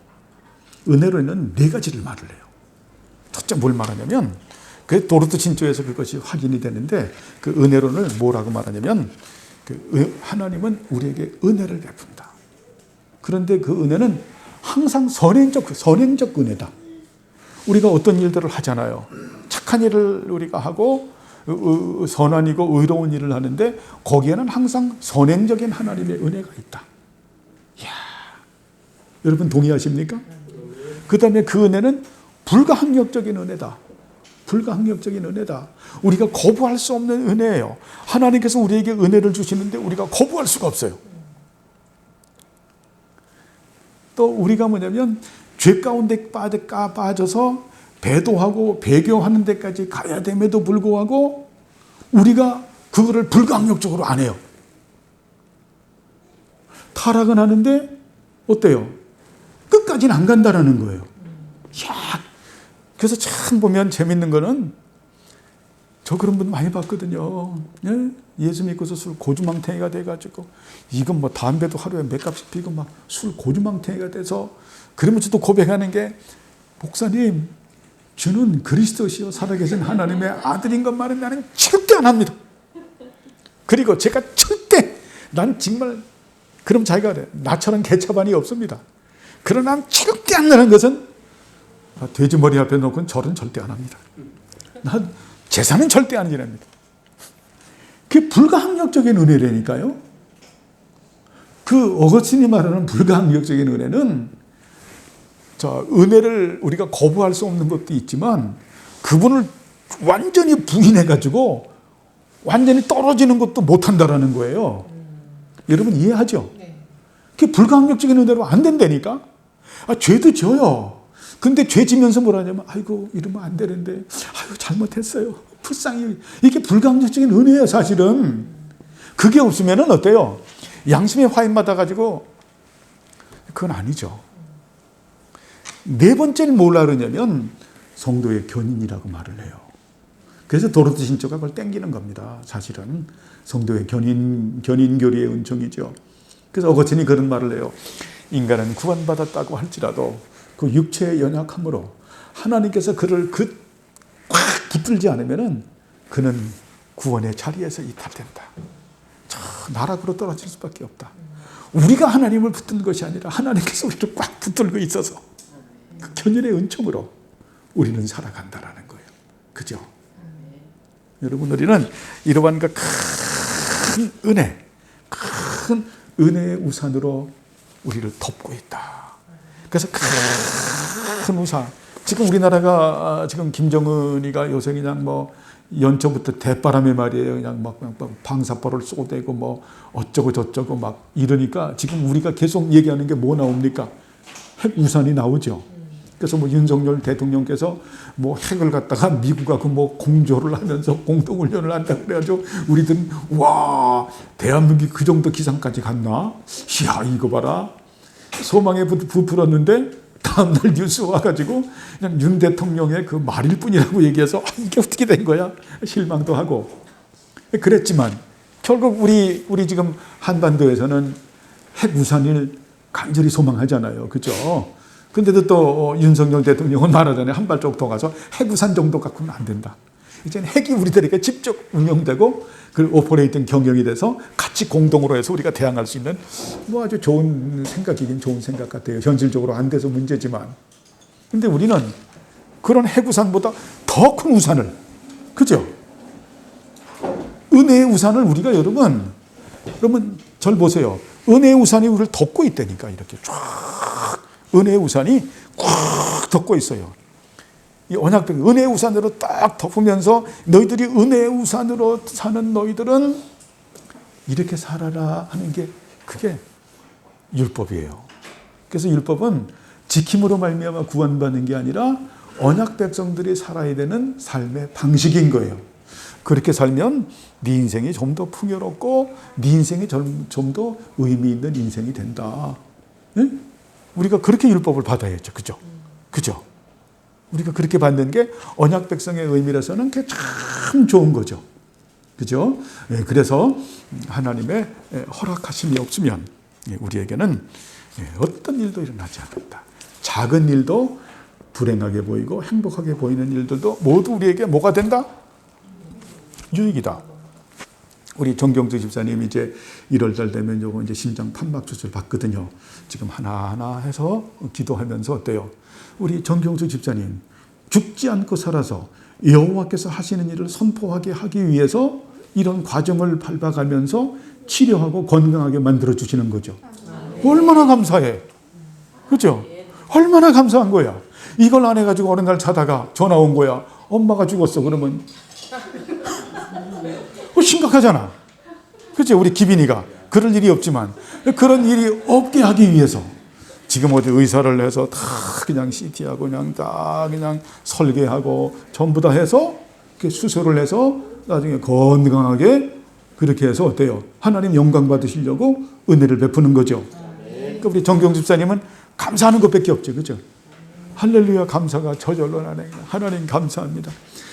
은혜론은 네 가지를 말을 해요. 첫째 뭘 말하냐면 그 도르트 신조에서 그것이 확인이 되는데 그 은혜론을 뭐라고 말하냐면 하나님은 우리에게 은혜를 베푼다. 그런데 그 은혜는 항상 선행적 은혜다. 우리가 어떤 일들을 하잖아요. 착한 일을 우리가 하고 선한이고 의로운 일을 하는데 거기에는 항상 선행적인 하나님의 은혜가 있다. 이야, 여러분 동의하십니까? 그 다음에 그 은혜는 불가항력적인 은혜다. 불가항력적인 은혜다. 우리가 거부할 수 없는 은혜예요. 하나님께서 우리에게 은혜를 주시는데 우리가 거부할 수가 없어요. 또 우리가 뭐냐면 죄 가운데 빠져서 배도하고 배교하는 데까지 가야 됨에도 불구하고 우리가 그거를 불가항력적으로 안 해요. 타락은 하는데 어때요? 끝까지는 안 간다라는 거예요. 야, 그래서 참 보면 재밌는 거는 저 그런 분 많이 봤거든요. 예? 예수 믿고서 술 고주망태가 돼가지고 이건 뭐 담배도 하루에 몇 갑씩 피고 막 술 고주망태가 돼서 그러면서 또 고백하는 게 목사님 주는 그리스도시요 살아계신 하나님의 아들인 것만은 나는 절대 안 합니다. 그리고 제가 절대 난 정말 그럼 자기가 그래 나처럼 개차반이 없습니다. 그러나 난 절대 안 나는 것은 돼지 머리 앞에 놓고는 절은 절대 안 합니다. 난 제사는 절대 안 지냅니다. 그게 불가항력적인 은혜라니까요. 그 어거스틴이 말하는 불가항력적인 은혜는 자, 은혜를 우리가 거부할 수 없는 것도 있지만 그분을 완전히 부인해가지고 완전히 떨어지는 것도 못한다라는 거예요. 여러분 이해하죠? 그게 불가항력적인 은혜로 안 된다니까. 죄도 져요. 근데 죄 지면서 뭐라 하냐면 아이고 이러면 안 되는데 아이고 잘못했어요. 불쌍히. 이게 불가항력적인 은혜예요 사실은. 그게 없으면 어때요? 양심의 화인 받아가지고 그건 아니죠. 네 번째는 뭐라 그러냐면 성도의 견인이라고 말을 해요. 그래서 도로트 신조가 그걸 땡기는 겁니다. 사실은 성도의 견인교리의 은총이죠. 그래서 어거스틴이 그런 말을 해요. 인간은 구원받았다고 할지라도 그 육체의 연약함으로 하나님께서 그를 꽉 붙들지 않으면은 그는 구원의 자리에서 이탈된다. 저 나락으로 떨어질 수밖에 없다. 우리가 하나님을 붙든 것이 아니라 하나님께서 우리를 꽉 붙들고 있어서 그 견인의 은총으로 우리는 살아간다라는 거예요. 그죠? 여러분 우리는 이러한 그 큰 은혜, 큰 은혜의 우산으로 우리를 덮고 있다. 그래서 큰 우산. 지금 우리나라가 지금 김정은이가 요새 그냥 뭐 연초부터 대바람의 말이에요. 그냥 막 방사포를 쏘대고 뭐 어쩌고 저쩌고 막 이러니까 지금 우리가 계속 얘기하는 게 뭐 나옵니까? 핵 우산이 나오죠. 그래서 뭐 윤석열 대통령께서 뭐 핵을 갖다가 미국하고 뭐 공조를 하면서 공동훈련을 한다 그래가지고 우리들은 와 대한민국이 그 정도 기상까지 갔나? 이야 이거 봐라. 소망에 부풀었는데 다음날 뉴스 와가지고 그냥 윤 대통령의 그 말일 뿐이라고 얘기해서 이게 어떻게 된 거야? 실망도 하고 그랬지만 결국 우리 지금 한반도에서는 핵 우산을 간절히 소망하잖아요. 그죠? 근데도 또 윤석열 대통령은 말하잖아요. 한 발짝 더 가서 핵우산 정도 갖고는 안 된다. 이제는 핵이 우리들에게 직접 운영되고 그 오퍼레이팅 경영이 돼서 같이 공동으로 해서 우리가 대항할 수 있는 뭐 아주 좋은 생각이긴 좋은 생각 같아요. 현실적으로 안 돼서 문제지만. 근데 우리는 그런 핵우산보다 더 큰 우산을, 그죠? 은혜의 우산을 우리가 여러분 절 보세요. 은혜의 우산이 우리를 덮고 있다니까 이렇게 쫙. 은혜의 우산이 꽉 덮고 있어요. 이 언약백 은혜의 우산으로 딱 덮으면서 너희들이 은혜의 우산으로 사는 너희들은 이렇게 살아라 하는 게 그게 율법이에요. 그래서 율법은 지킴으로 말미암아 구원받는 게 아니라 언약 백성들이 살아야 되는 삶의 방식인 거예요. 그렇게 살면 네 인생이 좀 더 풍요롭고 네 인생이 좀 더 의미 있는 인생이 된다. 네? 우리가 그렇게 율법을 받아야죠. 그죠? 그죠? 우리가 그렇게 받는 게 언약 백성의 의미라서는 그게 참 좋은 거죠. 그죠? 네, 그래서 하나님의 허락하심이 없으면 우리에게는 어떤 일도 일어나지 않는다. 작은 일도 불행하게 보이고 행복하게 보이는 일들도 모두 우리에게 뭐가 된다? 유익이다. 우리 정경주 집사님이 이제 1월달 되면 요거 이제 심장 판막 수술 받거든요. 지금 하나하나 해서 기도하면서 어때요? 우리 정경주 집사님 죽지 않고 살아서 여호와께서 하시는 일을 선포하게 하기 위해서 이런 과정을 밟아가면서 치료하고 건강하게 만들어 주시는 거죠. 얼마나 감사해. 그렇죠? 얼마나 감사한 거야. 이걸 안 해가지고 어느 날 자다가 전화 온 거야. 엄마가 죽었어. 그러면 심각하잖아. 그렇죠? 우리 기빈이가 그럴 일이 없지만 그런 일이 없게 하기 위해서 지금 어디 의사를 해서 다 그냥 CT하고 그냥 다 그냥 설계하고 전부 다 해서 이렇게 수술을 해서 나중에 건강하게 그렇게 해서 어때요? 하나님 영광 받으시려고 은혜를 베푸는 거죠. 그러니까 우리 정경 집사님은 감사하는 것밖에 없죠. 그죠? 할렐루야, 감사가 저절로 나네. 하나님 감사합니다.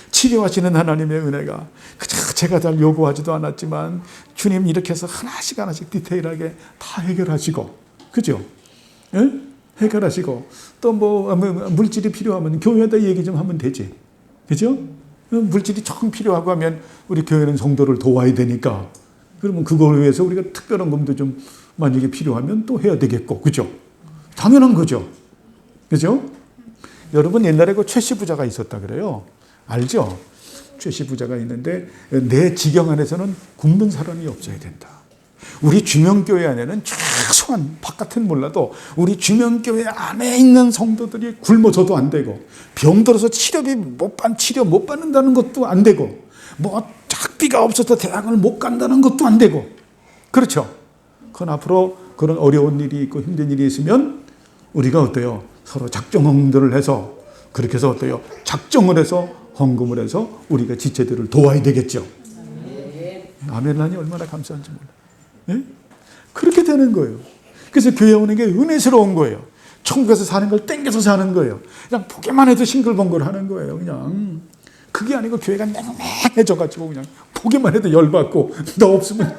치료하시는 하나님의 은혜가 그저 제가 잘 요구하지도 않았지만 주님 이렇게 해서 하나씩 디테일하게 다 해결하시고, 그죠? 예? 해결하시고 또 뭐 물질이 필요하면 교회에다 얘기 좀 하면 되지, 그죠? 물질이 조금 필요하고 하면 우리 교회는 성도를 도와야 되니까 그러면 그걸 위해서 우리가 특별한 금도 좀 만약에 필요하면 또 해야 되겠고, 그죠? 당연한 거죠, 그죠? 여러분 옛날에 그 최씨 부자가 있었다 그래요. 알죠? 최씨 부자가 있는데 내 지경 안에서는 굶는 사람이 없어야 된다. 우리 주명교회 안에는 최소한 바깥은 몰라도 우리 주명교회 안에 있는 성도들이 굶어서도 안 되고 병들어서 치료 못 받는다는 것도 안 되고 뭐 학비가 없어서 대학을 못 간다는 것도 안 되고, 그렇죠? 그건 앞으로 그런 어려운 일이 있고 힘든 일이 있으면 우리가 어때요? 서로 작정헌금들을 해서 그렇게 해서 어때요? 작정을 해서 헌금을 해서 우리가 지체들을 도와야 되겠죠. 아멘 하니 얼마나 감사한지 몰라. 예? 그렇게 되는 거예요. 그래서 교회 오는 게 은혜스러운 거예요. 천국에서 사는 걸 땡겨서 사는 거예요. 그냥 보기만 해도 싱글벙글 하는 거예요. 그냥 그게 아니고 교회가 냉랭해져가지고 그냥 보기만 해도 열받고 너 없으면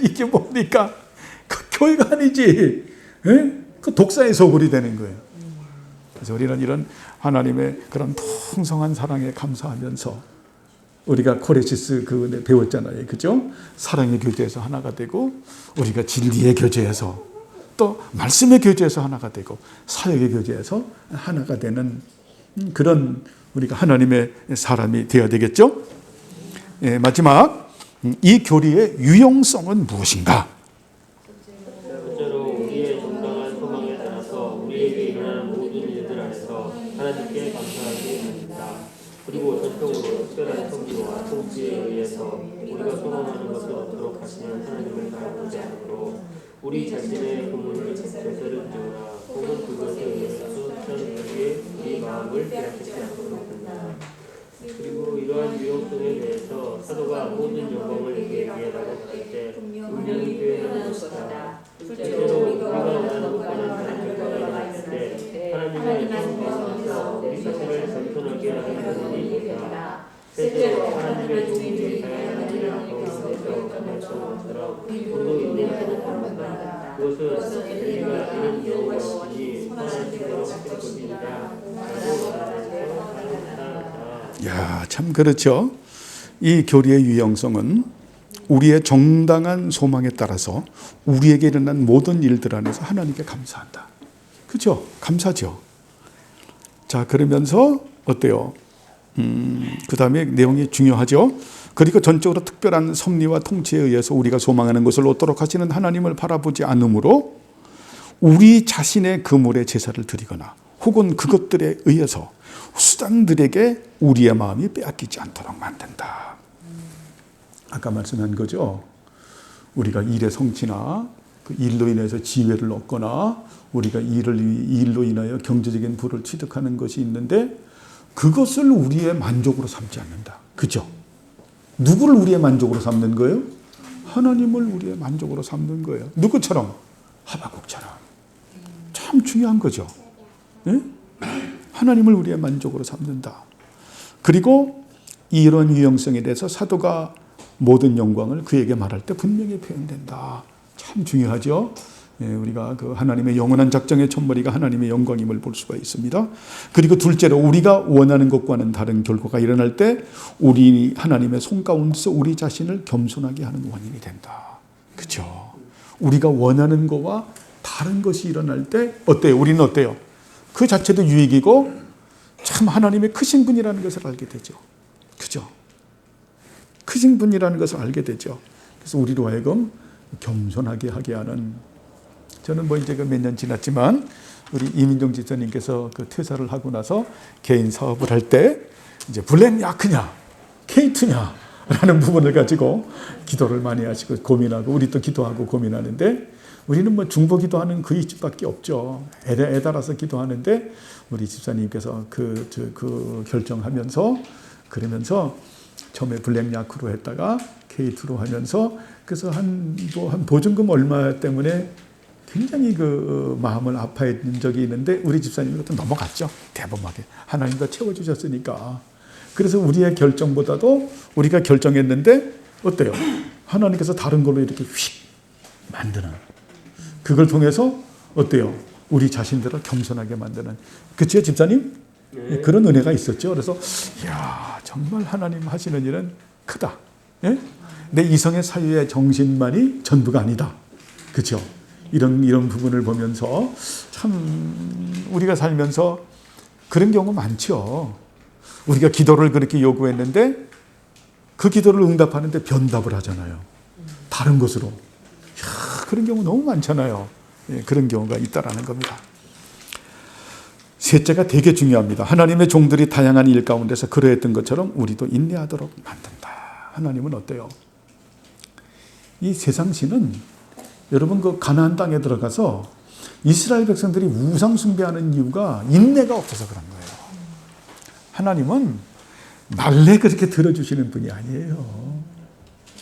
이게 뭡니까? 그 교회가 아니지. 예? 그 독사의 소굴이 되는 거예요. 그래서 우리는 이런 하나님의 그런 풍성한 사랑에 감사하면서 우리가 코레시스 그 배웠잖아요. 그죠? 사랑의 교제에서 하나가 되고 우리가 진리의 교제에서 또 말씀의 교제에서 하나가 되고 사역의 교제에서 하나가 되는 그런 우리가 하나님의 사람이 되어야 되겠죠? 예, 마지막 이 교리의 유용성은 무엇인가? 첫째로 우리의 정당한 소망에 따라서 우리에게 일어나는 모든 일들 안에서 하나님께 감사하게 합니다. 그리고 전통으로 특별한 성기와 통치에 의해서 우리가 소망하는 것을 얻도록 하시는 하나님을 바라보지 않으므로 우리 자신의 고문을 제대로 지어라 혹은 그것에 의해서 수천가지의 우리 마음을 빼앗기지 않도록 합니다. 그리고 이러한 유용성에 대해서 사도가 모든 영광을 얘기하라고 할 때 분명히 표현하는 것이다. 실제로 우리가 원하는 것과는 다른 결과가 일어날 때 하나님의 영광에서 우리 자신을 겸손하게 하는 부분이 있다. 실제로 하나님의 종들이 다양한 일을 가운데서 감찰처럼 우리도 인내하는 것입니다. 그것은 우리가 이런 영광이 선한 식으로 할 것입니다. 야, 참 그렇죠. 이 교리의 유용성은 우리의 정당한 소망에 따라서 우리에게 일어난 모든 일들 안에서 하나님께 감사한다. 그렇죠? 감사죠. 자, 그러면서 어때요? 그 다음에 내용이 중요하죠. 그리고 전적으로 특별한 섭리와 통치에 의해서 우리가 소망하는 것을 얻도록 하시는 하나님을 바라보지 않으므로 우리 자신의 그물에 제사를 드리거나 혹은 그것들에 의해서 수장들에게 우리의 마음이 빼앗기지 않도록 만든다. 아까 말씀한 거죠. 우리가 일의 성취나 그 일로 인해서 지혜를 얻거나 우리가 일로 인하여 경제적인 부를 취득하는 것이 있는데 그것을 우리의 만족으로 삼지 않는다. 그죠? 누구를 우리의 만족으로 삼는 거예요? 하나님을 우리의 만족으로 삼는 거예요. 누구처럼? 하박국처럼. 참 중요한 거죠. 네? 하나님을 우리의 만족으로 삼는다. 그리고 이런 유용성에 대해서 사도가 모든 영광을 그에게 말할 때 분명히 표현된다. 참 중요하죠. 예, 우리가 그 하나님의 영원한 작정의 첫머리가 하나님의 영광임을 볼 수가 있습니다. 그리고 둘째로 우리가 원하는 것과는 다른 결과가 일어날 때 우리 하나님의 손 가운데서 우리 자신을 겸손하게 하는 원인이 된다. 그렇죠? 우리가 원하는 것과 다른 것이 일어날 때 어때요? 우리는 어때요? 그 자체도 유익이고 참 하나님의 크신 분이라는 것을 알게 되죠. 그죠? 크신 분이라는 것을 알게 되죠. 그래서 우리로 하여금 겸손하게 하게 하는, 저는 뭐 이제 몇 년 지났지만 우리 이민정 집사님께서 그 퇴사를 하고 나서 개인 사업을 할 때 이제 블랙 야크냐 K2냐 라는 부분을 가지고 기도를 많이 하시고 고민하고 우리 또 기도하고 고민하는데 우리는 뭐 중보 기도하는 그 이집밖에 없죠. 애달아서 기도하는데 우리 집사님께서 그 결정하면서 그러면서 처음에 블랙야크로 했다가 K2로 하면서 그래서 한 보증금 얼마 때문에 굉장히 그 마음을 아파했던 적이 있는데 우리 집사님이 그것도 넘어갔죠. 대범하게. 하나님과 채워주셨으니까. 그래서 우리의 결정보다도 우리가 결정했는데 어때요? 하나님께서 다른 걸로 이렇게 휙 만드는. 그걸 통해서 어때요? 우리 자신들을 겸손하게 만드는. 그치요, 집사님? 네. 그런 은혜가 있었죠. 그래서 이야, 정말 하나님 하시는 일은 크다. 예? 내 이성의 사유의 정신만이 전부가 아니다. 그렇죠? 이런 부분을 보면서 참 우리가 살면서 그런 경우 많죠. 우리가 기도를 그렇게 요구했는데 그 기도를 응답하는데 변답을 하잖아요. 다른 것으로. 이야, 그런 경우 너무 많잖아요. 예, 그런 경우가 있다라는 겁니다. 셋째가 되게 중요합니다. 하나님의 종들이 다양한 일 가운데서 그러했던 것처럼 우리도 인내하도록 만든다. 하나님은 어때요? 이 세상 신은 여러분 그 가나안 땅에 들어가서 이스라엘 백성들이 우상 숭배하는 이유가 인내가 없어서 그런 거예요. 하나님은 말래 그렇게 들어주시는 분이 아니에요.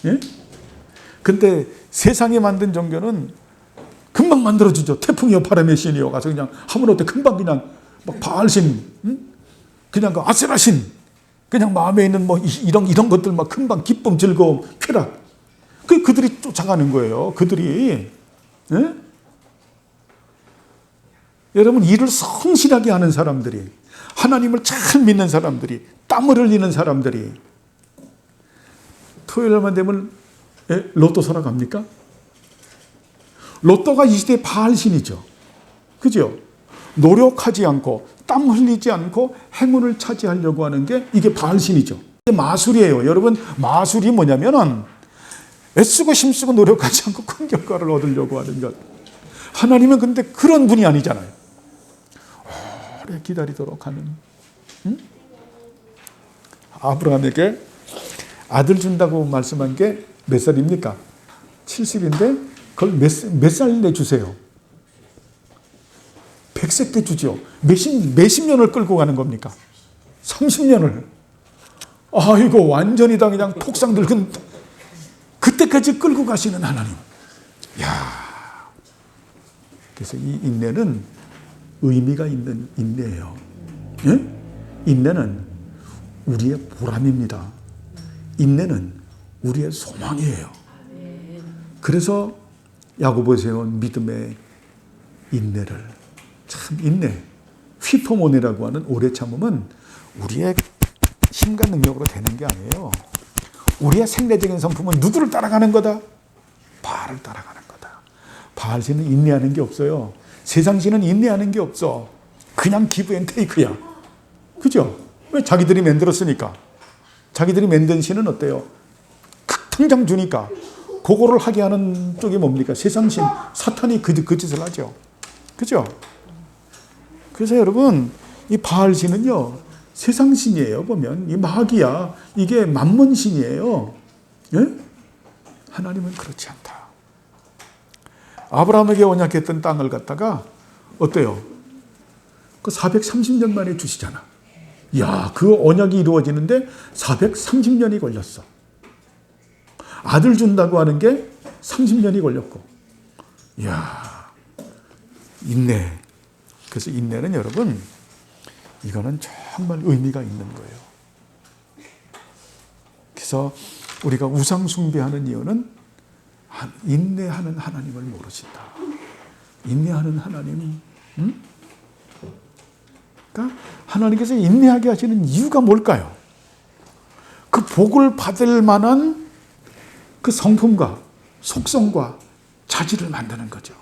예? 근데 세상에 만든 종교는 금방 만들어주죠. 태풍이요, 바람의 신이요. 가서 그냥 하물어때 금방 그냥 막 바알신, 그냥 그 아세라신, 그냥 마음에 있는 뭐 이런 것들 막 금방 기쁨, 즐거움, 쾌락. 그들이 쫓아가는 거예요. 그들이. 예? 여러분, 일을 성실하게 하는 사람들이, 하나님을 잘 믿는 사람들이, 땀을 흘리는 사람들이 토요일만 되면 로또 사러 갑니까? 로또가 이 시대의 바알신이죠. 그죠? 노력하지 않고 땀 흘리지 않고 행운을 차지하려고 하는 게 이게 바알신이죠. 마술이에요. 여러분, 마술이 뭐냐면은 애쓰고 힘쓰고 노력하지 않고 큰 결과를 얻으려고 하는 것. 하나님은 근데 그런 분이 아니잖아요. 오래 기다리도록 하는. 아브라함에게 아들 준다고 말씀한 게 몇 살입니까? 70인데 그걸 몇 살 내주세요? 100세 때 주죠. 몇십 년을 끌고 가는 겁니까? 30년을. 아이고, 완전히 다 그냥 폭상 늙은, 그때까지 끌고 가시는 하나님. 야, 그래서 이 인내는 의미가 있는 인내예요. 예? 인내는 우리의 보람입니다. 인내는 우리의 소망이에요. 그래서 야고보에서 온 믿음의 인내를, 참 인내, 휘포모네라고 하는 오래 참음은 우리의 힘과 능력으로 되는 게 아니에요. 우리의 생리적인 성품은 누구를 따라가는 거다? 바알을 따라가는 거다. 바알신은 인내하는 게 없어요. 세상신은 인내하는 게 없어. 그냥 기브 앤 테이크야. 그죠? 왜? 자기들이 만들었으니까. 자기들이 만든 신은 어때요? 당장 주니까. 그거를 하게 하는 쪽이 뭡니까? 세상신, 사탄이 그 짓을 하죠. 그죠? 그래서 여러분, 이 바알신은요, 세상신이에요. 보면 이 마귀야, 이게 만몬신이에요. 예? 하나님은 그렇지 않다. 아브라함에게 언약했던 땅을 갖다가 어때요? 그 430년 만에 주시잖아. 야, 그 언약이 이루어지는데 430년이 걸렸어. 아들 준다고 하는 게 30년이 걸렸고. 이야, 인내. 그래서 인내는 여러분, 이거는 정말 의미가 있는 거예요. 그래서 우리가 우상 숭배하는 이유는 인내하는 하나님을 모르신다. 인내하는 하나님. 그러니까 하나님께서 인내하게 하시는 이유가 뭘까요? 그 복을 받을 만한 그 성품과 속성과 자질을 만드는 거죠.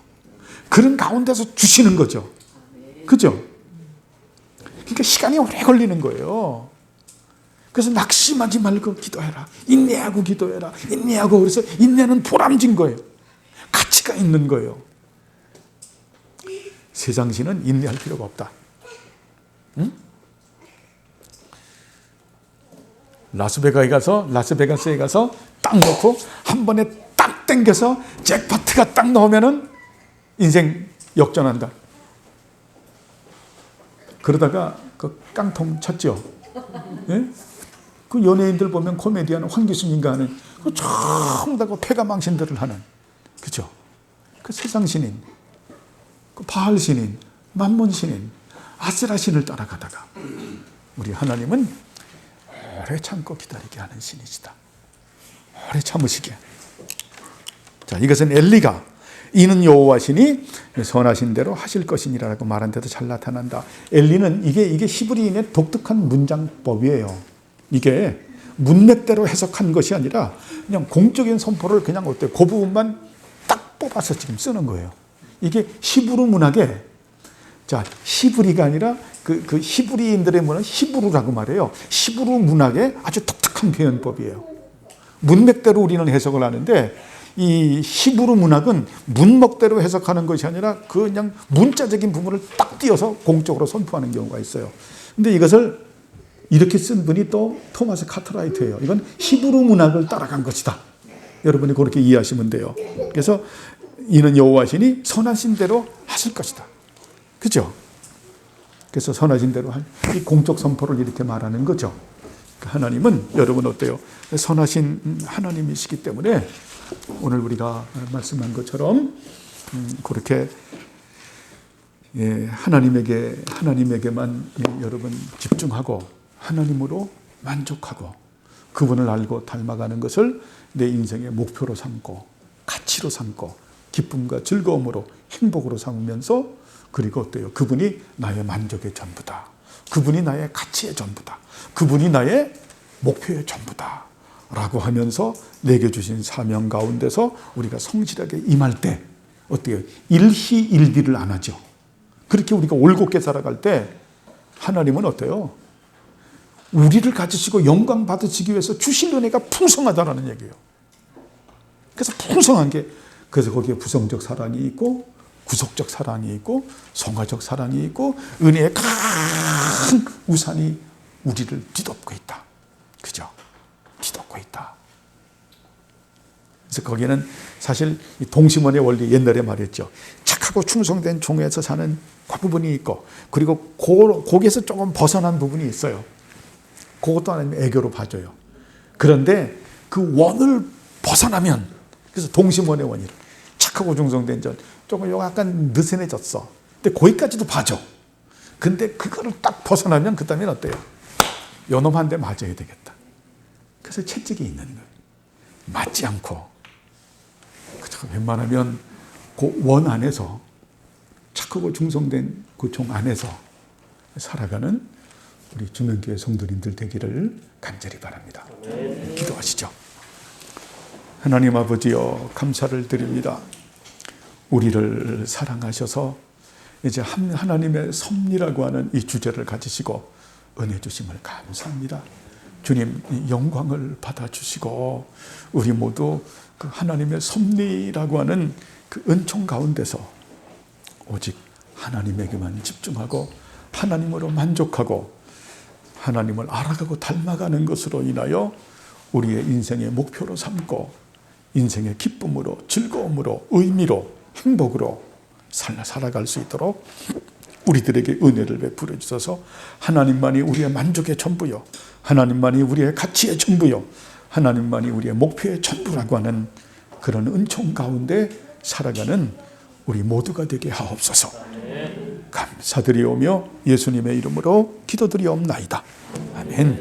그런 가운데서 주시는 거죠. 그죠? 그러니까 시간이 오래 걸리는 거예요. 그래서 낙심하지 말고 기도해라. 인내하고 기도해라. 인내하고. 그래서 인내는 보람진 거예요. 가치가 있는 거예요. 세상신은 인내할 필요가 없다. 응? 라스베가스에 가서 딱 놓고 한 번에 딱 당겨서 잭파트가 딱 나오면은 인생 역전한다. 그러다가 그 깡통 쳤죠. 예? 그 연예인들 보면 코미디언 황기순인가 하는 그 전부 다 그 폐가망신들을 하는, 그죠? 그 세상 신인, 그 바알 신인, 만몬 신인, 아세라 신을 따라가다가 우리 하나님은 오래 참고 기다리게 하는 신이시다. 오래 참으시게. 자, 이것은 엘리가 이는 여호와 신이 선하신 대로 하실 것이니라고 말한 데도 잘 나타난다. 엘리는 이게 히브리인의 독특한 문장법이에요. 이게 문맥대로 해석한 것이 아니라 그냥 공적인 선포를 그냥 어때요? 그 부분만 딱 뽑아서 지금 쓰는 거예요. 이게 히브리 문학에, 자, 히브리가 아니라 그 히브리인들의 문화 히브루라고 말해요. 히브리 문학의 아주 독특한 표현법이에요. 문맥대로 우리는 해석을 하는데 이 히브리 문학은 문맥대로 해석하는 것이 아니라 그냥 문자적인 부분을 딱 띄어서 공적으로 선포하는 경우가 있어요. 근데 이것을 이렇게 쓴 분이 또 토마스 카트라이트예요. 이건 히브리 문학을 따라간 것이다. 여러분이 그렇게 이해하시면 돼요. 그래서 이는 여호와 신이 선하신 대로 하실 것이다. 그죠? 그래서 선하신 대로 이 공적 선포를 이렇게 말하는 거죠. 하나님은 여러분 어때요? 선하신 하나님이시기 때문에 오늘 우리가 말씀한 것처럼 그렇게 하나님에게만 여러분 집중하고 하나님으로 만족하고 그분을 알고 닮아가는 것을 내 인생의 목표로 삼고 가치로 삼고 기쁨과 즐거움으로 행복으로 삼으면서 그리고 어때요? 그분이 나의 만족의 전부다. 그분이 나의 가치의 전부다. 그분이 나의 목표의 전부다. 라고 하면서 내게 주신 사명 가운데서 우리가 성실하게 임할 때 어때요? 일희일비를 안 하죠. 그렇게 우리가 올곧게 살아갈 때 하나님은 어때요? 우리를 가지시고 영광 받으시기 위해서 주신 은혜가 풍성하다라는 얘기예요. 그래서 풍성한 게, 그래서 거기에 부성적 사랑이 있고 구속적 사랑이 있고 성화적 사랑이 있고 은혜의 큰 우산이 우리를 뒤덮고 있다. 그죠? 뒤덮고 있다. 그래서 거기는 사실 동심원의 원리 옛날에 말했죠. 착하고 충성된 종에서 사는 그 부분이 있고 그리고 거기에서 조금 벗어난 부분이 있어요. 그것도 하나님 애교로 봐줘요. 그런데 그 원을 벗어나면, 그래서 동심원의 원이라 착하고 충성된 자 조금 약간 느슨해졌어. 근데 거기까지도 봐줘. 근데 그거를 딱 벗어나면 그 다음엔 어때요? 요놈 한 대 맞아야 되겠다. 그래서 채찍이 있는 거예요. 맞지 않고 웬만하면 그 원 안에서 착하고 충성된 그 종 안에서 살아가는 우리 주명교회 성도님들 되기를 간절히 바랍니다. 기도하시죠. 하나님 아버지여, 감사를 드립니다. 우리를 사랑하셔서 이제 하나님의 섭리라고 하는 이 주제를 가지시고 은혜 주심을 감사합니다. 주님, 영광을 받아주시고 우리 모두 그 하나님의 섭리라고 하는 그 은총 가운데서 오직 하나님에게만 집중하고 하나님으로 만족하고 하나님을 알아가고 닮아가는 것으로 인하여 우리의 인생의 목표로 삼고 인생의 기쁨으로 즐거움으로 의미로 행복으로 살아갈 수 있도록 우리들에게 은혜를 베풀어 주셔서 하나님만이 우리의 만족의 전부요, 하나님만이 우리의 가치의 전부요, 하나님만이 우리의 목표의 전부라고 하는 그런 은총 가운데 살아가는 우리 모두가 되게 하옵소서. 감사드리오며 예수님의 이름으로 기도드리옵나이다. 아멘.